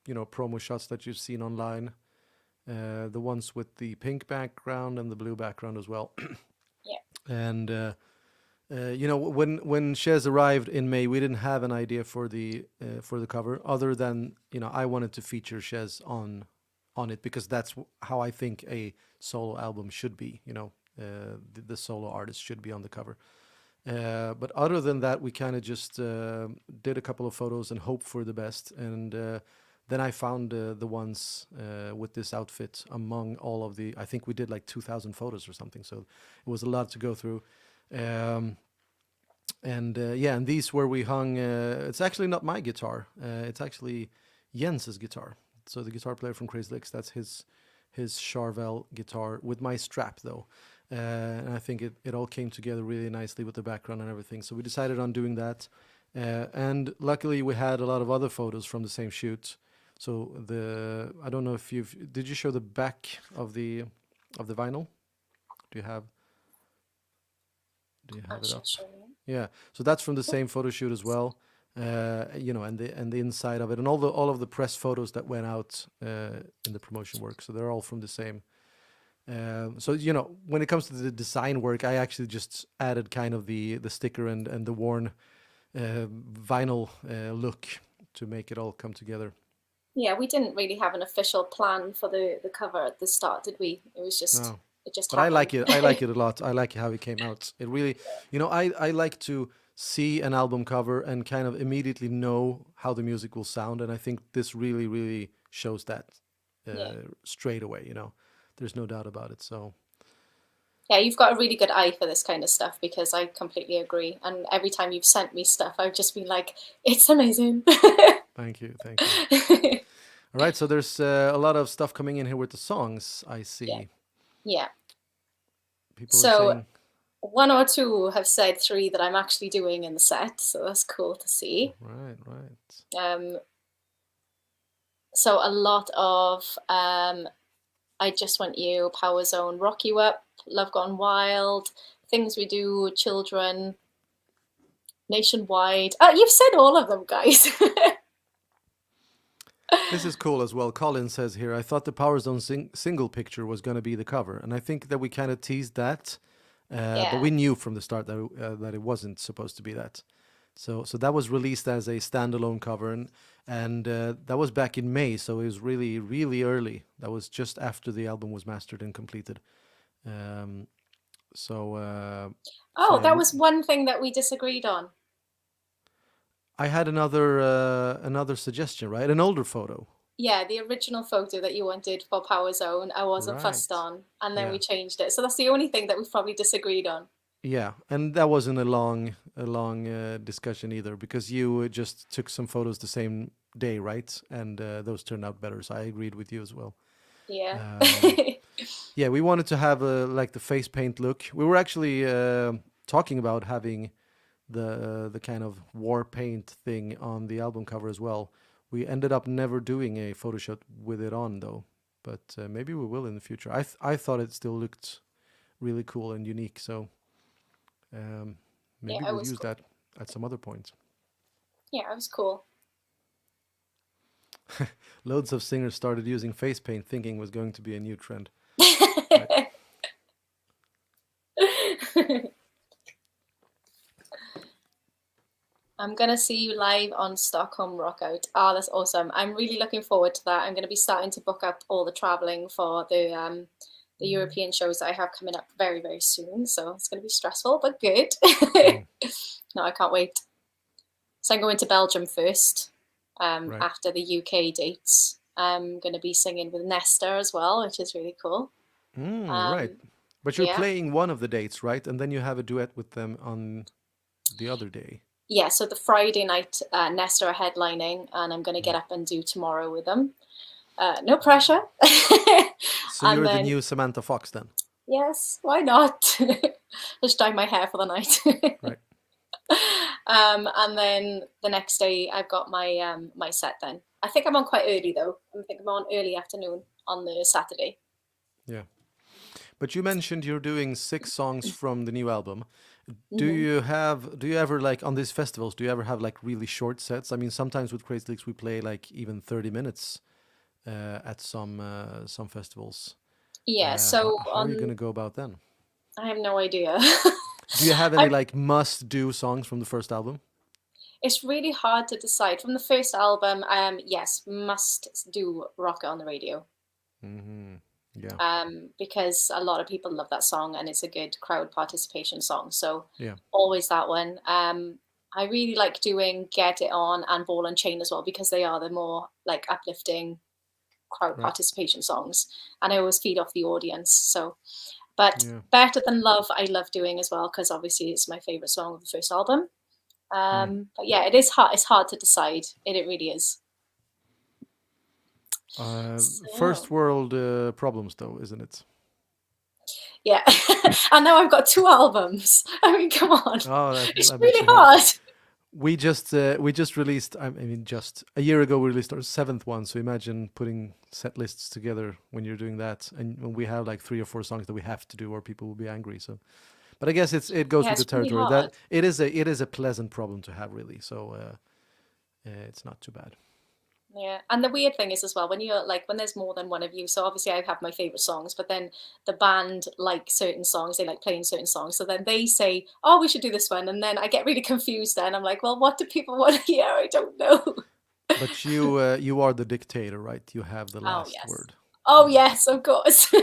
promo shots that you've seen online, the ones with the pink background and the blue background as well. Yeah. And when Chez arrived in May, we didn't have an idea for the cover other than I wanted to feature Chez on it because that's how I think a solo album should be. The solo artist should be on the cover. But other than that, we kind of just did a couple of photos and hoped for the best. And then I found the ones with this outfit among all of I think we did like 2,000 photos or something. So it was a lot to go through. And these where we hung, it's actually not my guitar. It's actually Jens's guitar. So the guitar player from Crazy Licks, that's his Charvel guitar with my strap though. And I think it all came together really nicely with the background and everything. So we decided on doing that. And luckily we had a lot of other photos from the same shoot. So I don't know if did you show the back of the vinyl? Do you have it up? Yeah. So that's from the same photo shoot as well. And the inside of it and all of the press photos that went out in the promotion work. So they're all from the same. So when it comes to the design work, I actually just added kind of the sticker and the worn vinyl look to make it all come together. Yeah, we didn't really have an official plan for the cover at the start, did we? It was just No. it just But I like happened. it. I like it a lot. I like how it came out. It really, I like to see an album cover and kind of immediately know how the music will sound, and I think this really, really shows that straight away. There's no doubt about it. So Yeah, you've got a really good eye for this kind of stuff because I completely agree. And every time you've sent me stuff, I've just been like, it's amazing. thank you. All right, so there's a lot of stuff coming in here with the songs. I see. Yeah. People are So saying, one or two have said three that I'm actually doing in the set, so that's cool to see. right. So a lot of I Just Want You, Power Zone, Rock You Up, Love Gone Wild, Things We Do, Children, Nationwide. Oh, you've said all of them, guys. This is cool as well. Colin says here, I thought the Power Zone single picture was going to be the cover. And I think that we kind of teased that. But we knew from the start that it wasn't supposed to be that. So that was released as a standalone cover, and that was back in May. So it was really really early. That was just after the album was mastered and completed. Um, so so Oh, yeah, that was one thing that we disagreed on. I had another suggestion, right? An older photo, Yeah, the original photo that you wanted for Power Zone, I wasn't fussed right? on, and then we Yeah. changed it. So that's the only thing that we've probably disagreed on. Yeah, and that wasn't a long discussion either because you just took some photos the same day, right? And those turned out better. So I agreed with you as well. Yeah. Um, yeah, we wanted to have like the face paint look. We were actually talking about having the kind of war paint thing on the album cover as well. We ended up never doing a photo shoot with it on though, but maybe we will in the future. I thought it still looked really cool and unique, so. Um, Yeah, Maybe it we'll was use cool. that at some other point. Yeah, it was cool. Loads of singers started using face paint thinking it was going to be a new trend. Right. I'm gonna see you live on Stockholm Rockout. Oh, that's awesome. I'm really looking forward to that. I'm gonna be starting to book up all the traveling for the European shows that I have coming up very, very soon. So it's gonna be stressful, but good. Mm, No, I can't wait. So I'm going to Belgium first, right. after the UK dates. I'm gonna be singing with Nesta as well, which is really cool. Right. Um, But you're yeah. playing one of the dates, right? And then you have a duet with them on the other day. Yeah, so the Friday night, Nesta are headlining, and I'm going to get Mm. up and do tomorrow with them. No pressure. So And you're the then, new Samantha Fox then, yes, why not? Just dye my hair for the night. right? And then the next day, I've got my set then. I think I'm on quite early though. I think I'm on early afternoon on the Saturday. Yeah. But you mentioned you're doing 6 songs from the new album. Mhm. Do you ever like on these festivals, do you ever have like really short sets? I mean, sometimes with Crazy Leaks we play like even 30 minutes at some festivals. Yeah, How, so how are you going on, to go about then? I have no idea. Do you have any I like must-do songs from the first album? It's really hard to decide. From the first album, yes, must do Rocket on the Radio. Hmm. Yeah, Because a lot of people love that song and it's a good crowd participation song. So yeah, always that one. I really like doing Get It On and Ball and Chain as well because they are the more like uplifting crowd right. participation songs, and I always feed off the audience. So, but Yeah. Better Than Love, I love doing as well because obviously it's my favorite song of the first album. Mm. But yeah, it is hard. It's hard to decide. It really is. First So world problems, though, isn't it? yeah, and now I've got 2 albums. I mean, come on, Oh, it's that makes really it hard. hard. We just released. I mean, just a year ago we released our 7th one. So imagine putting set lists together when you're doing that, and when we have like 3 or 4 songs that we have to do, or people will be angry. So, but I guess it goes Yeah, with the it's really territory. That hard. it is a pleasant problem to have, really. So it's not too bad. Yeah, and the weird thing is as well when you're like when there's more than one of you. So obviously I have my favorite songs, but then the band like certain songs. They like playing certain songs. So then they say, "Oh, we should do this one," and then I get really confused. Then I'm like, "Well, what do people want to hear? I don't know." But you are the dictator, right? You have the Oh last yes. word. Oh Yeah. yes, of course.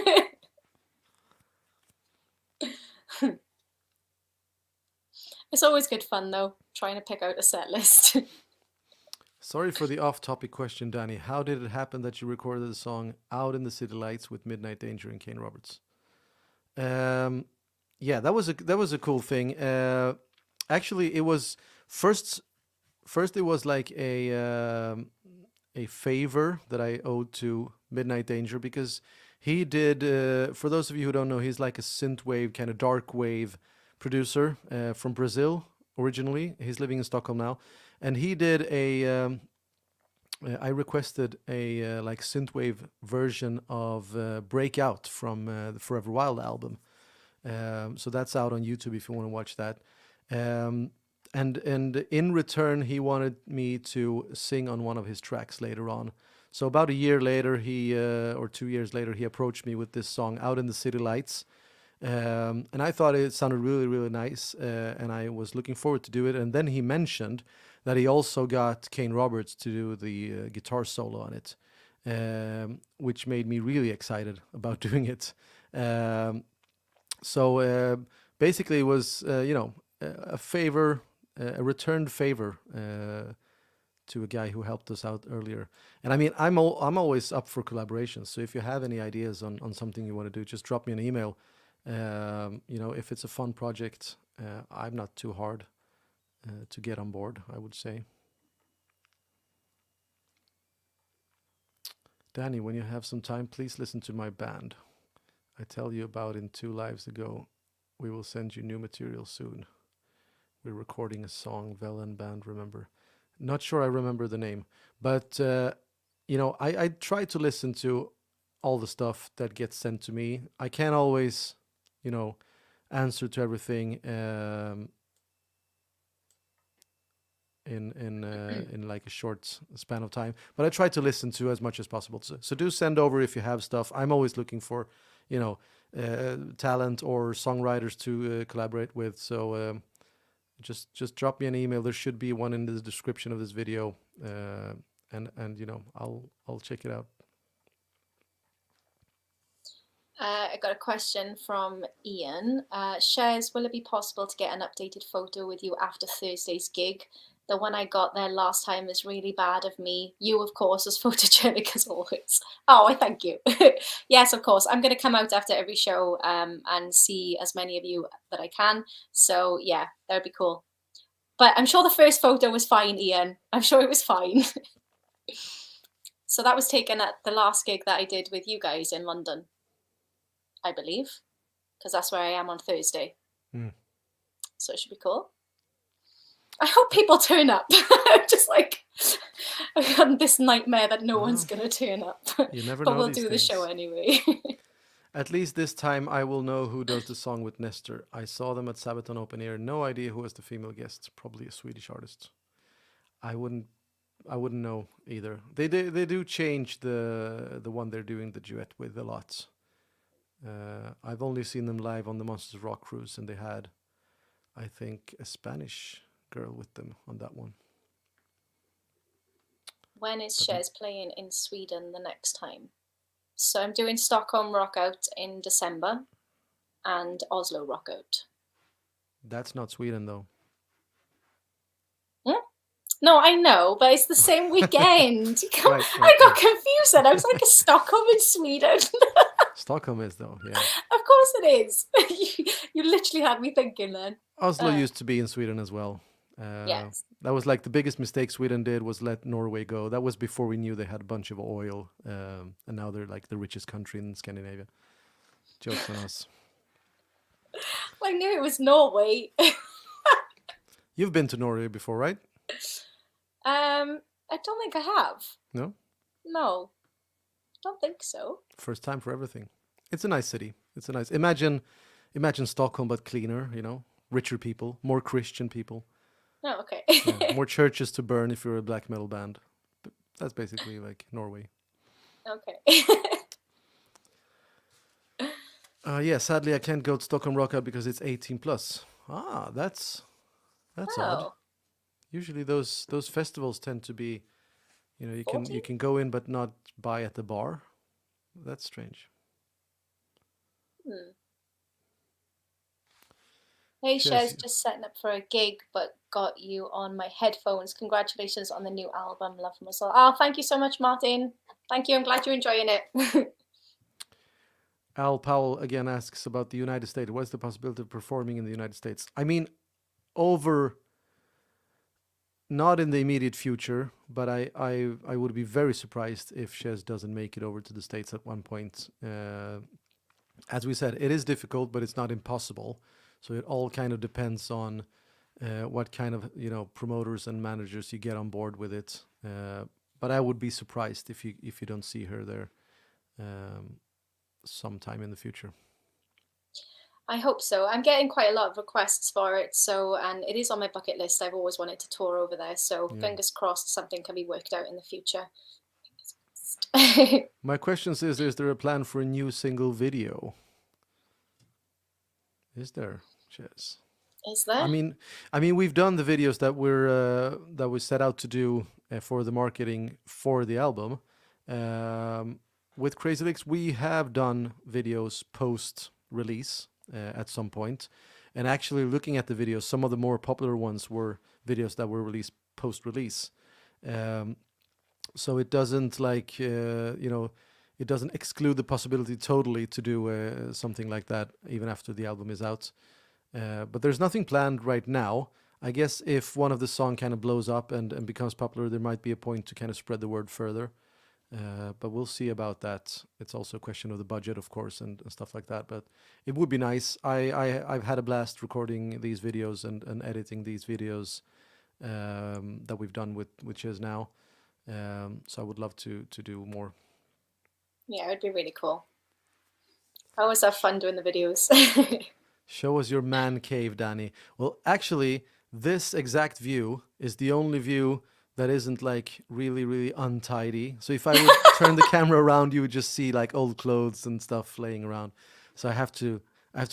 It's always good fun though, trying to pick out a set list. Sorry for the off-topic question, Danny. How did it happen that you recorded the song "Out in the City Lights" with Midnight Danger and Kane Roberts? Um, yeah, that was a cool thing. Actually, it was first first it was like a favor that I owed to Midnight Danger because he did. For those of you who don't know, he's like a synthwave kind of dark wave producer from Brazil originally. He's living in Stockholm now, and he did a. I requested a like synthwave version of "Breakout" from the Forever Wild album. So that's out on YouTube if you want to watch that. Um, and in return, he wanted me to sing on one of his tracks later on. So about a year later, he or 2 years later, he approached me with this song "Out in the City Lights." And I thought it sounded really, really nice, and I was looking forward to do it. And then he mentioned that he also got Kane Roberts to do the guitar solo on it, which made me really excited about doing it. So basically, it was a favor, a returned favor to a guy who helped us out earlier. And I mean, I'm always up for collaborations. So if you have any ideas on something you want to do, just drop me an email. If it's a fun project, I'm not too hard to get on board, I would say. Danny, when you have some time, please listen to my band. I tell you about in 2 lives ago. We will send you new material soon. We're recording a song, Velen Band, remember? Not sure I remember the name, but I try to listen to all the stuff that gets sent to me. I can't always, answer to everything in like a short span of time, but I try to listen to as much as possible. So do send over if you have stuff. I'm always looking for, talent or songwriters to collaborate with. So just drop me an email. There should be one in the description of this video, and I'll check it out. I got a question from Ian. Shares, will it be possible to get an updated photo with you after Thursday's gig? The one I got there last time is really bad of me. You, of course, as photogenic as always. Oh, I thank you. Yes, of course. I'm going to come out after every show and see as many of you that I can. So, yeah, that would be cool. But I'm sure the first photo was fine, Ian. I'm sure it was fine. So that was taken at the last gig that I did with you guys in London, I believe, because that's where I am on Thursday. So it should be cool. I hope people turn up. Just like I've got this nightmare that no one's going to turn up. You never but know. We'll these do things. the show anyway. At least this time I will know who does the song with Nestor. I saw them at Sabaton Open Air. No idea who was the female guest. Probably a Swedish artist. I wouldn't know either. They do change the one they're doing the duet with a lot. I've only seen them live on the Monsters Rock cruise, and they had, I think, a Spanish girl with them on that one. When is Shares playing in Sweden the next time? So I'm doing Stockholm Rock Out in December and Oslo Rock Out. That's not Sweden, though. No, I know, but it's the same weekend. Right, I got confused then. I was like, is Stockholm in Sweden? Stockholm is, though, yeah. Of course it is. You literally had me thinking then. Oslo used to be in Sweden as well. Yes. That was like the biggest mistake Sweden did, was let Norway go. That was before we knew they had a bunch of oil, and now they're like the richest country in Scandinavia. Jokes on us. I knew it was Norway. You've been to Norway before, right? I don't think I have. No? No, don't think so. First time for everything. It's a nice city. It's a nice. Imagine Stockholm, but cleaner. Richer people, more Christian people. Oh, okay. Yeah, more churches to burn if you're a black metal band. But that's basically like Norway. Okay. Yeah, sadly I can't go to Stockholm Rock Out because it's 18 plus. That's odd. Usually those festivals tend to be, you 14? can go in but not buy at the bar. That's strange. Hey, Yes. Shares, just setting up for a gig, but got you on my headphones. Congratulations on the new album, Love from Us All. Oh, thank you so much, Martin. Thank you. I'm glad you're enjoying it. Al Powell again asks about the United States. What's the possibility of performing in the United States? I mean, not in the immediate future, but I would be very surprised if Chez doesn't make it over to the States at one point. As we said, it is difficult, but it's not impossible. So it all kind of depends on what kind of promoters and managers you get on board with it. But I would be surprised if you don't see her there sometime in the future. I hope so. I'm getting quite a lot of requests for it. So, and it is on my bucket list. I've always wanted to tour over there. So fingers crossed something can be worked out in the future. My question is there a plan for a new single video? Is there? Yes. Is I there? mean, we've done the videos that we set out to do for the marketing for the album. Um, with Crazy Licks, we have done videos post release at some point, and actually looking at the videos, some of the more popular ones were videos that were released post release. Um, so it doesn't it doesn't exclude the possibility totally to do something like that even after the album is out. But there's nothing planned right now. I guess if one of the song kind of blows up and becomes popular, there might be a point to kind of spread the word further. But we'll see about that. It's also a question of the budget, of course, and stuff like that. But it would be nice. I've had a blast recording these videos and editing these videos that we've done with Chiz now. So I would love to do more. Yeah, it'd be really cool. I always have fun doing the videos. Show us your man cave, Danny. Well, actually, this exact view is the only view that isn't like really, really untidy. So if I would turn the camera around, you would just see like old clothes and stuff laying around. So I have to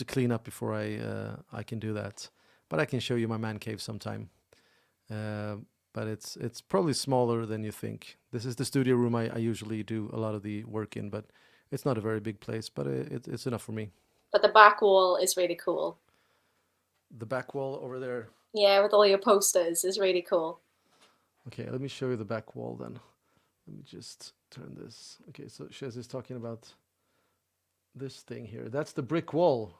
clean up before I can do that. But I can show you my man cave sometime. Uh, but it's probably smaller than you think. This is the studio room I usually do a lot of the work in, but it's not a very big place, but it's enough for me. But the back wall is really cool. The back wall over there. Yeah, with all your posters is really cool. Okay, let me show you the back wall then. Let me just turn this. Okay, so Shez is talking about this thing here. That's the brick wall.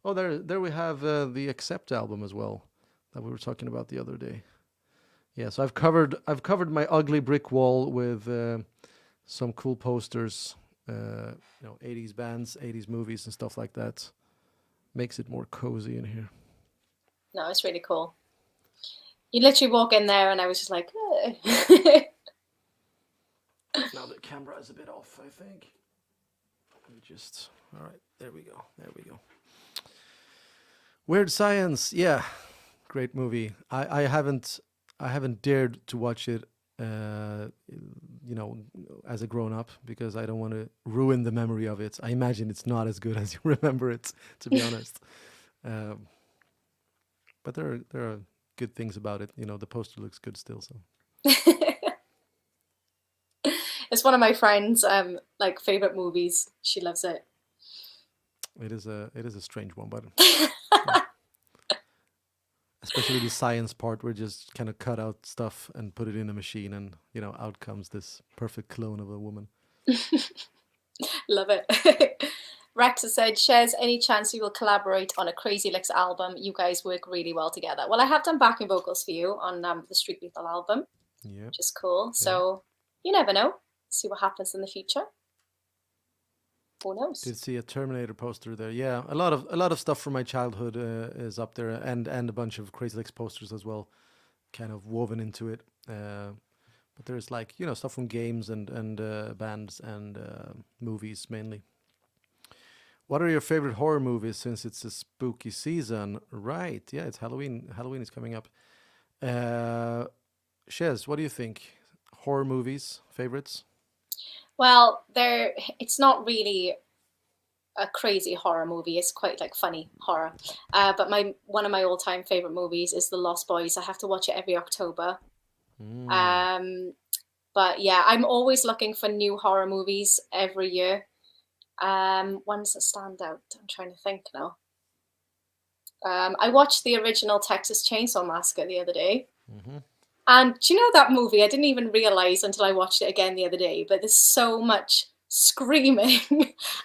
Oh, there we have the Accept album as well that we were talking about the other day. Yeah, so I've covered my ugly brick wall with some cool posters, 80s bands, 80s movies and stuff like that. Makes it more cozy in here. No, it's really cool. You literally walk in there and I was just like, eh. Now the camera is a bit off, I think. Let me just. All right, there we go. There we go. Weird Science, yeah, great movie. I haven't dared to watch it, as a grown up because I don't want to ruin the memory of it. I imagine it's not as good as you remember it, to be honest. But there are good things about it. The poster looks good still. So It's one of my friends' like favorite movies. She loves it. it is a strange one, but yeah. Especially the science part where just kind of cut out stuff and put it in a machine, and out comes this perfect clone of a woman. Love it. Rex has said, Shares, any chance you will collaborate on a Crazy Licks album? You guys work really well together. Well, I have done backing vocals for you on the Street Lethal album, Yeah. which is cool. So you never know. See what happens in the future. Who knows? Did see a Terminator poster there. Yeah, a lot of stuff from my childhood is up there, and a bunch of Crazy Legs posters as well, kind of woven into it. But there's like stuff from games and bands and movies mainly. What are your favorite horror movies since it's a spooky season? Right, yeah, it's Halloween. Halloween is coming up. Shez, what do you think? Horror movies, favorites? Well, it's not really a crazy horror movie. It's quite like funny horror. But one of my all-time favorite movies is The Lost Boys. I have to watch it every October. But yeah, I'm always looking for new horror movies every year. Ones that stand out. I'm trying to think now. I watched the original Texas Chainsaw Massacre the other day. Mm-hmm. And do you know that movie? I didn't even realize until I watched it again the other day, but there's so much screaming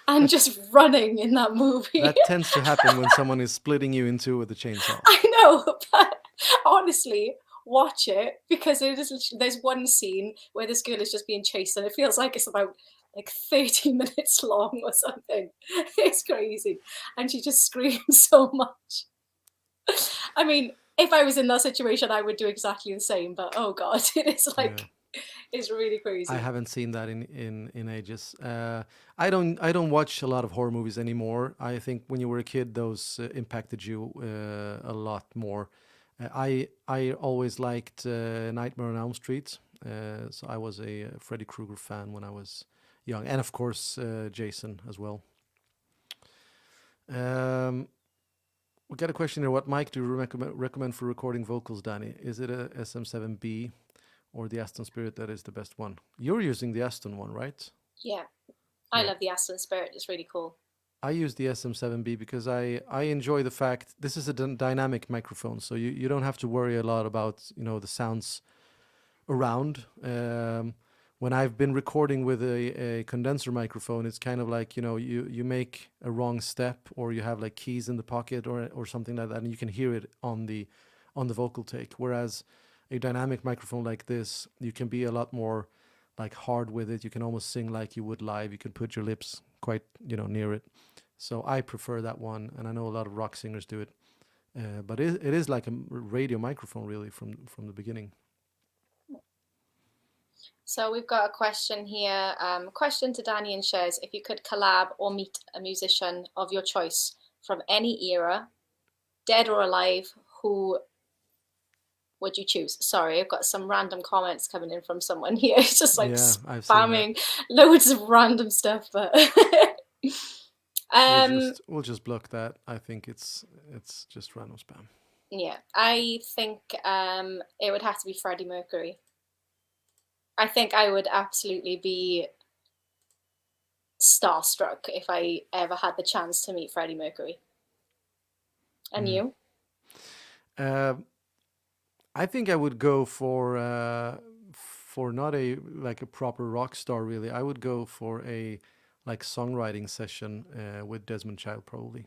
and just running in that movie. That tends to happen when someone is splitting you in two with a chainsaw. I know, but honestly, watch it because there's one scene where this girl is just being chased and it feels like it's about like 30 minutes long or something. It's crazy. And she just screams so much. I mean, if I was in that situation, I would do exactly the same. But oh god, it is like it's really crazy. I haven't seen that in ages. I don't watch a lot of horror movies anymore. I think when you were a kid, those impacted you a lot more. I always liked Nightmare on Elm Street, so I was a Freddy Krueger fan when I was young, and of course Jason as well. We got a question here. What mic do you recommend for recording vocals, Danny? Is it a SM7B or the Aston Spirit that is the best one? You're using the Aston one, right? Yeah, I Yeah. love the Aston Spirit. It's really cool. I use the SM7B because I enjoy the fact this is a dynamic microphone, so you don't have to worry a lot about the sounds around. When I've been recording with a condenser microphone, it's kind of like you make a wrong step or you have like keys in the pocket or something like that, and you can hear it on the vocal take. Whereas a dynamic microphone like this, you can be a lot more like hard with it. You can almost sing like you would live. You can put your lips quite near it. So I prefer that one, and I know a lot of rock singers do it. But it is like a radio microphone really from the beginning. So we've got a question here. Question to Danny and Shez. If you could collab or meet a musician of your choice from any era, dead or alive, who would you choose? Sorry, I've got some random comments coming in from someone here. It's just like Yeah, I've seen that. spamming loads of random stuff. But We'll just block that. I think it's just random spam. yeah, I think it would have to be Freddie Mercury. I think I would absolutely be starstruck if I ever had the chance to meet Freddie Mercury. And you? I think I would go for not a like a proper rock star really. I would go for a like songwriting session with Desmond Child probably.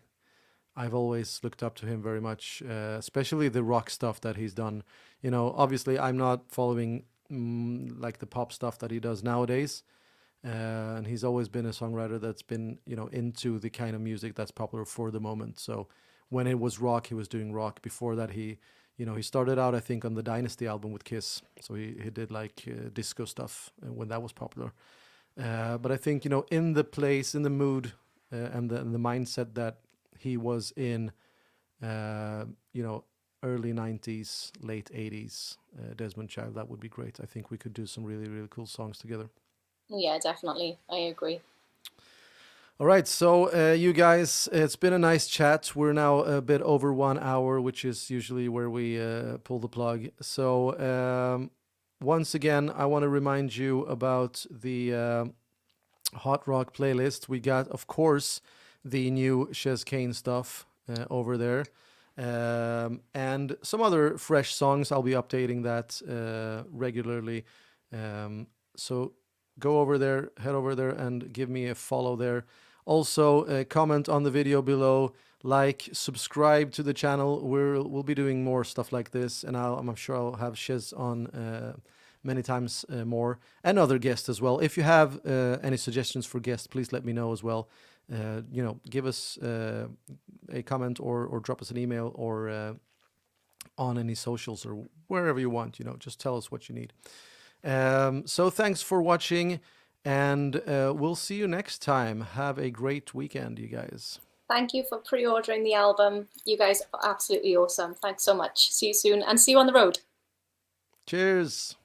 I've always looked up to him very much, especially the rock stuff that he's done. Obviously I'm not following like the pop stuff that he does nowadays. And he's always been a songwriter that's been, into the kind of music that's popular for the moment. So when it was rock, he was doing rock. Before that, he started out, I think, on the Dynasty album with Kiss. So he did like disco stuff when that was popular. But I think, in the place, in the mood, and the mindset that he was in, early 90s, late 80s, Desmond Child, that would be great. I think we could do some really, really cool songs together. Yeah, definitely. I agree. All right, so you guys, it's been a nice chat. We're now a bit over 1 hour, which is usually where we pull the plug. So once again, I want to remind you about the Hot Rock playlist. We got, of course, the new Chez Kane stuff over there. And some other fresh songs. I'll be updating that regularly. So go over there, head over there and give me a follow there. Also, comment on the video below, like, subscribe to the channel. We'll be doing more stuff like this, and I'm sure I'll have Chez on many times more, and other guests as well. If you have any suggestions for guests, please let me know as well. Give us a comment or drop us an email or on any socials or wherever you want. Just tell us what you need. So thanks for watching, and we'll see you next time. Have a great weekend, you guys. Thank you for pre-ordering the album. You guys are absolutely awesome. Thanks so much. See you soon, and see you on the road. Cheers.